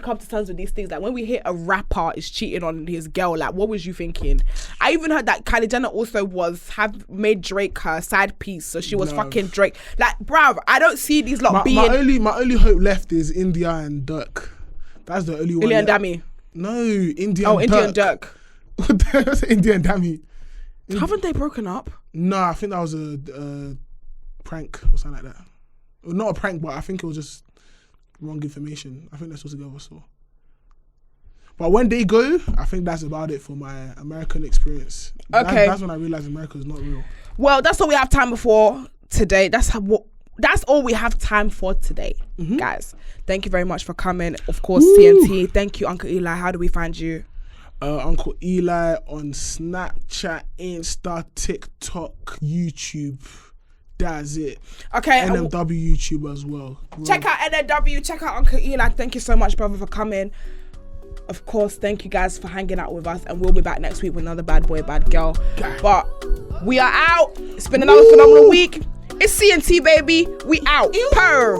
come to terms with these things. Like, when we hear a rapper is cheating on his girl, like, what was you thinking? I even heard that Kylie Jenner also have made Drake her side piece, so she was fucking Drake. Like, bruv, I don't see these lot being. My only hope left is India and Dirk. That's the only one. India and Dami. No, India. Oh, India and Dirk. That's India and Dami. Haven't they broken up? No, I think that was a prank or something like that. Well, not a prank, but I think it was just wrong information. I think they're supposed to go so. But when they go, I think that's about it for my American experience. Okay. That's when I realized America is not real. Well, that's all we have time for today. That's all we have time for today, guys. Thank you very much for coming. Of course, CNT. Thank you, Uncle Eli. How do we find you? Uncle Eli on Snapchat, Insta, TikTok, YouTube. That's it. Okay. NMW YouTube as well. Check out NMW. Check out Uncle Eli. Thank you so much, brother, for coming. Of course, thank you guys for hanging out with us, and we'll be back next week with another bad boy, bad girl. But we are out. It's been another phenomenal week. It's CNT, baby. We out. Purr.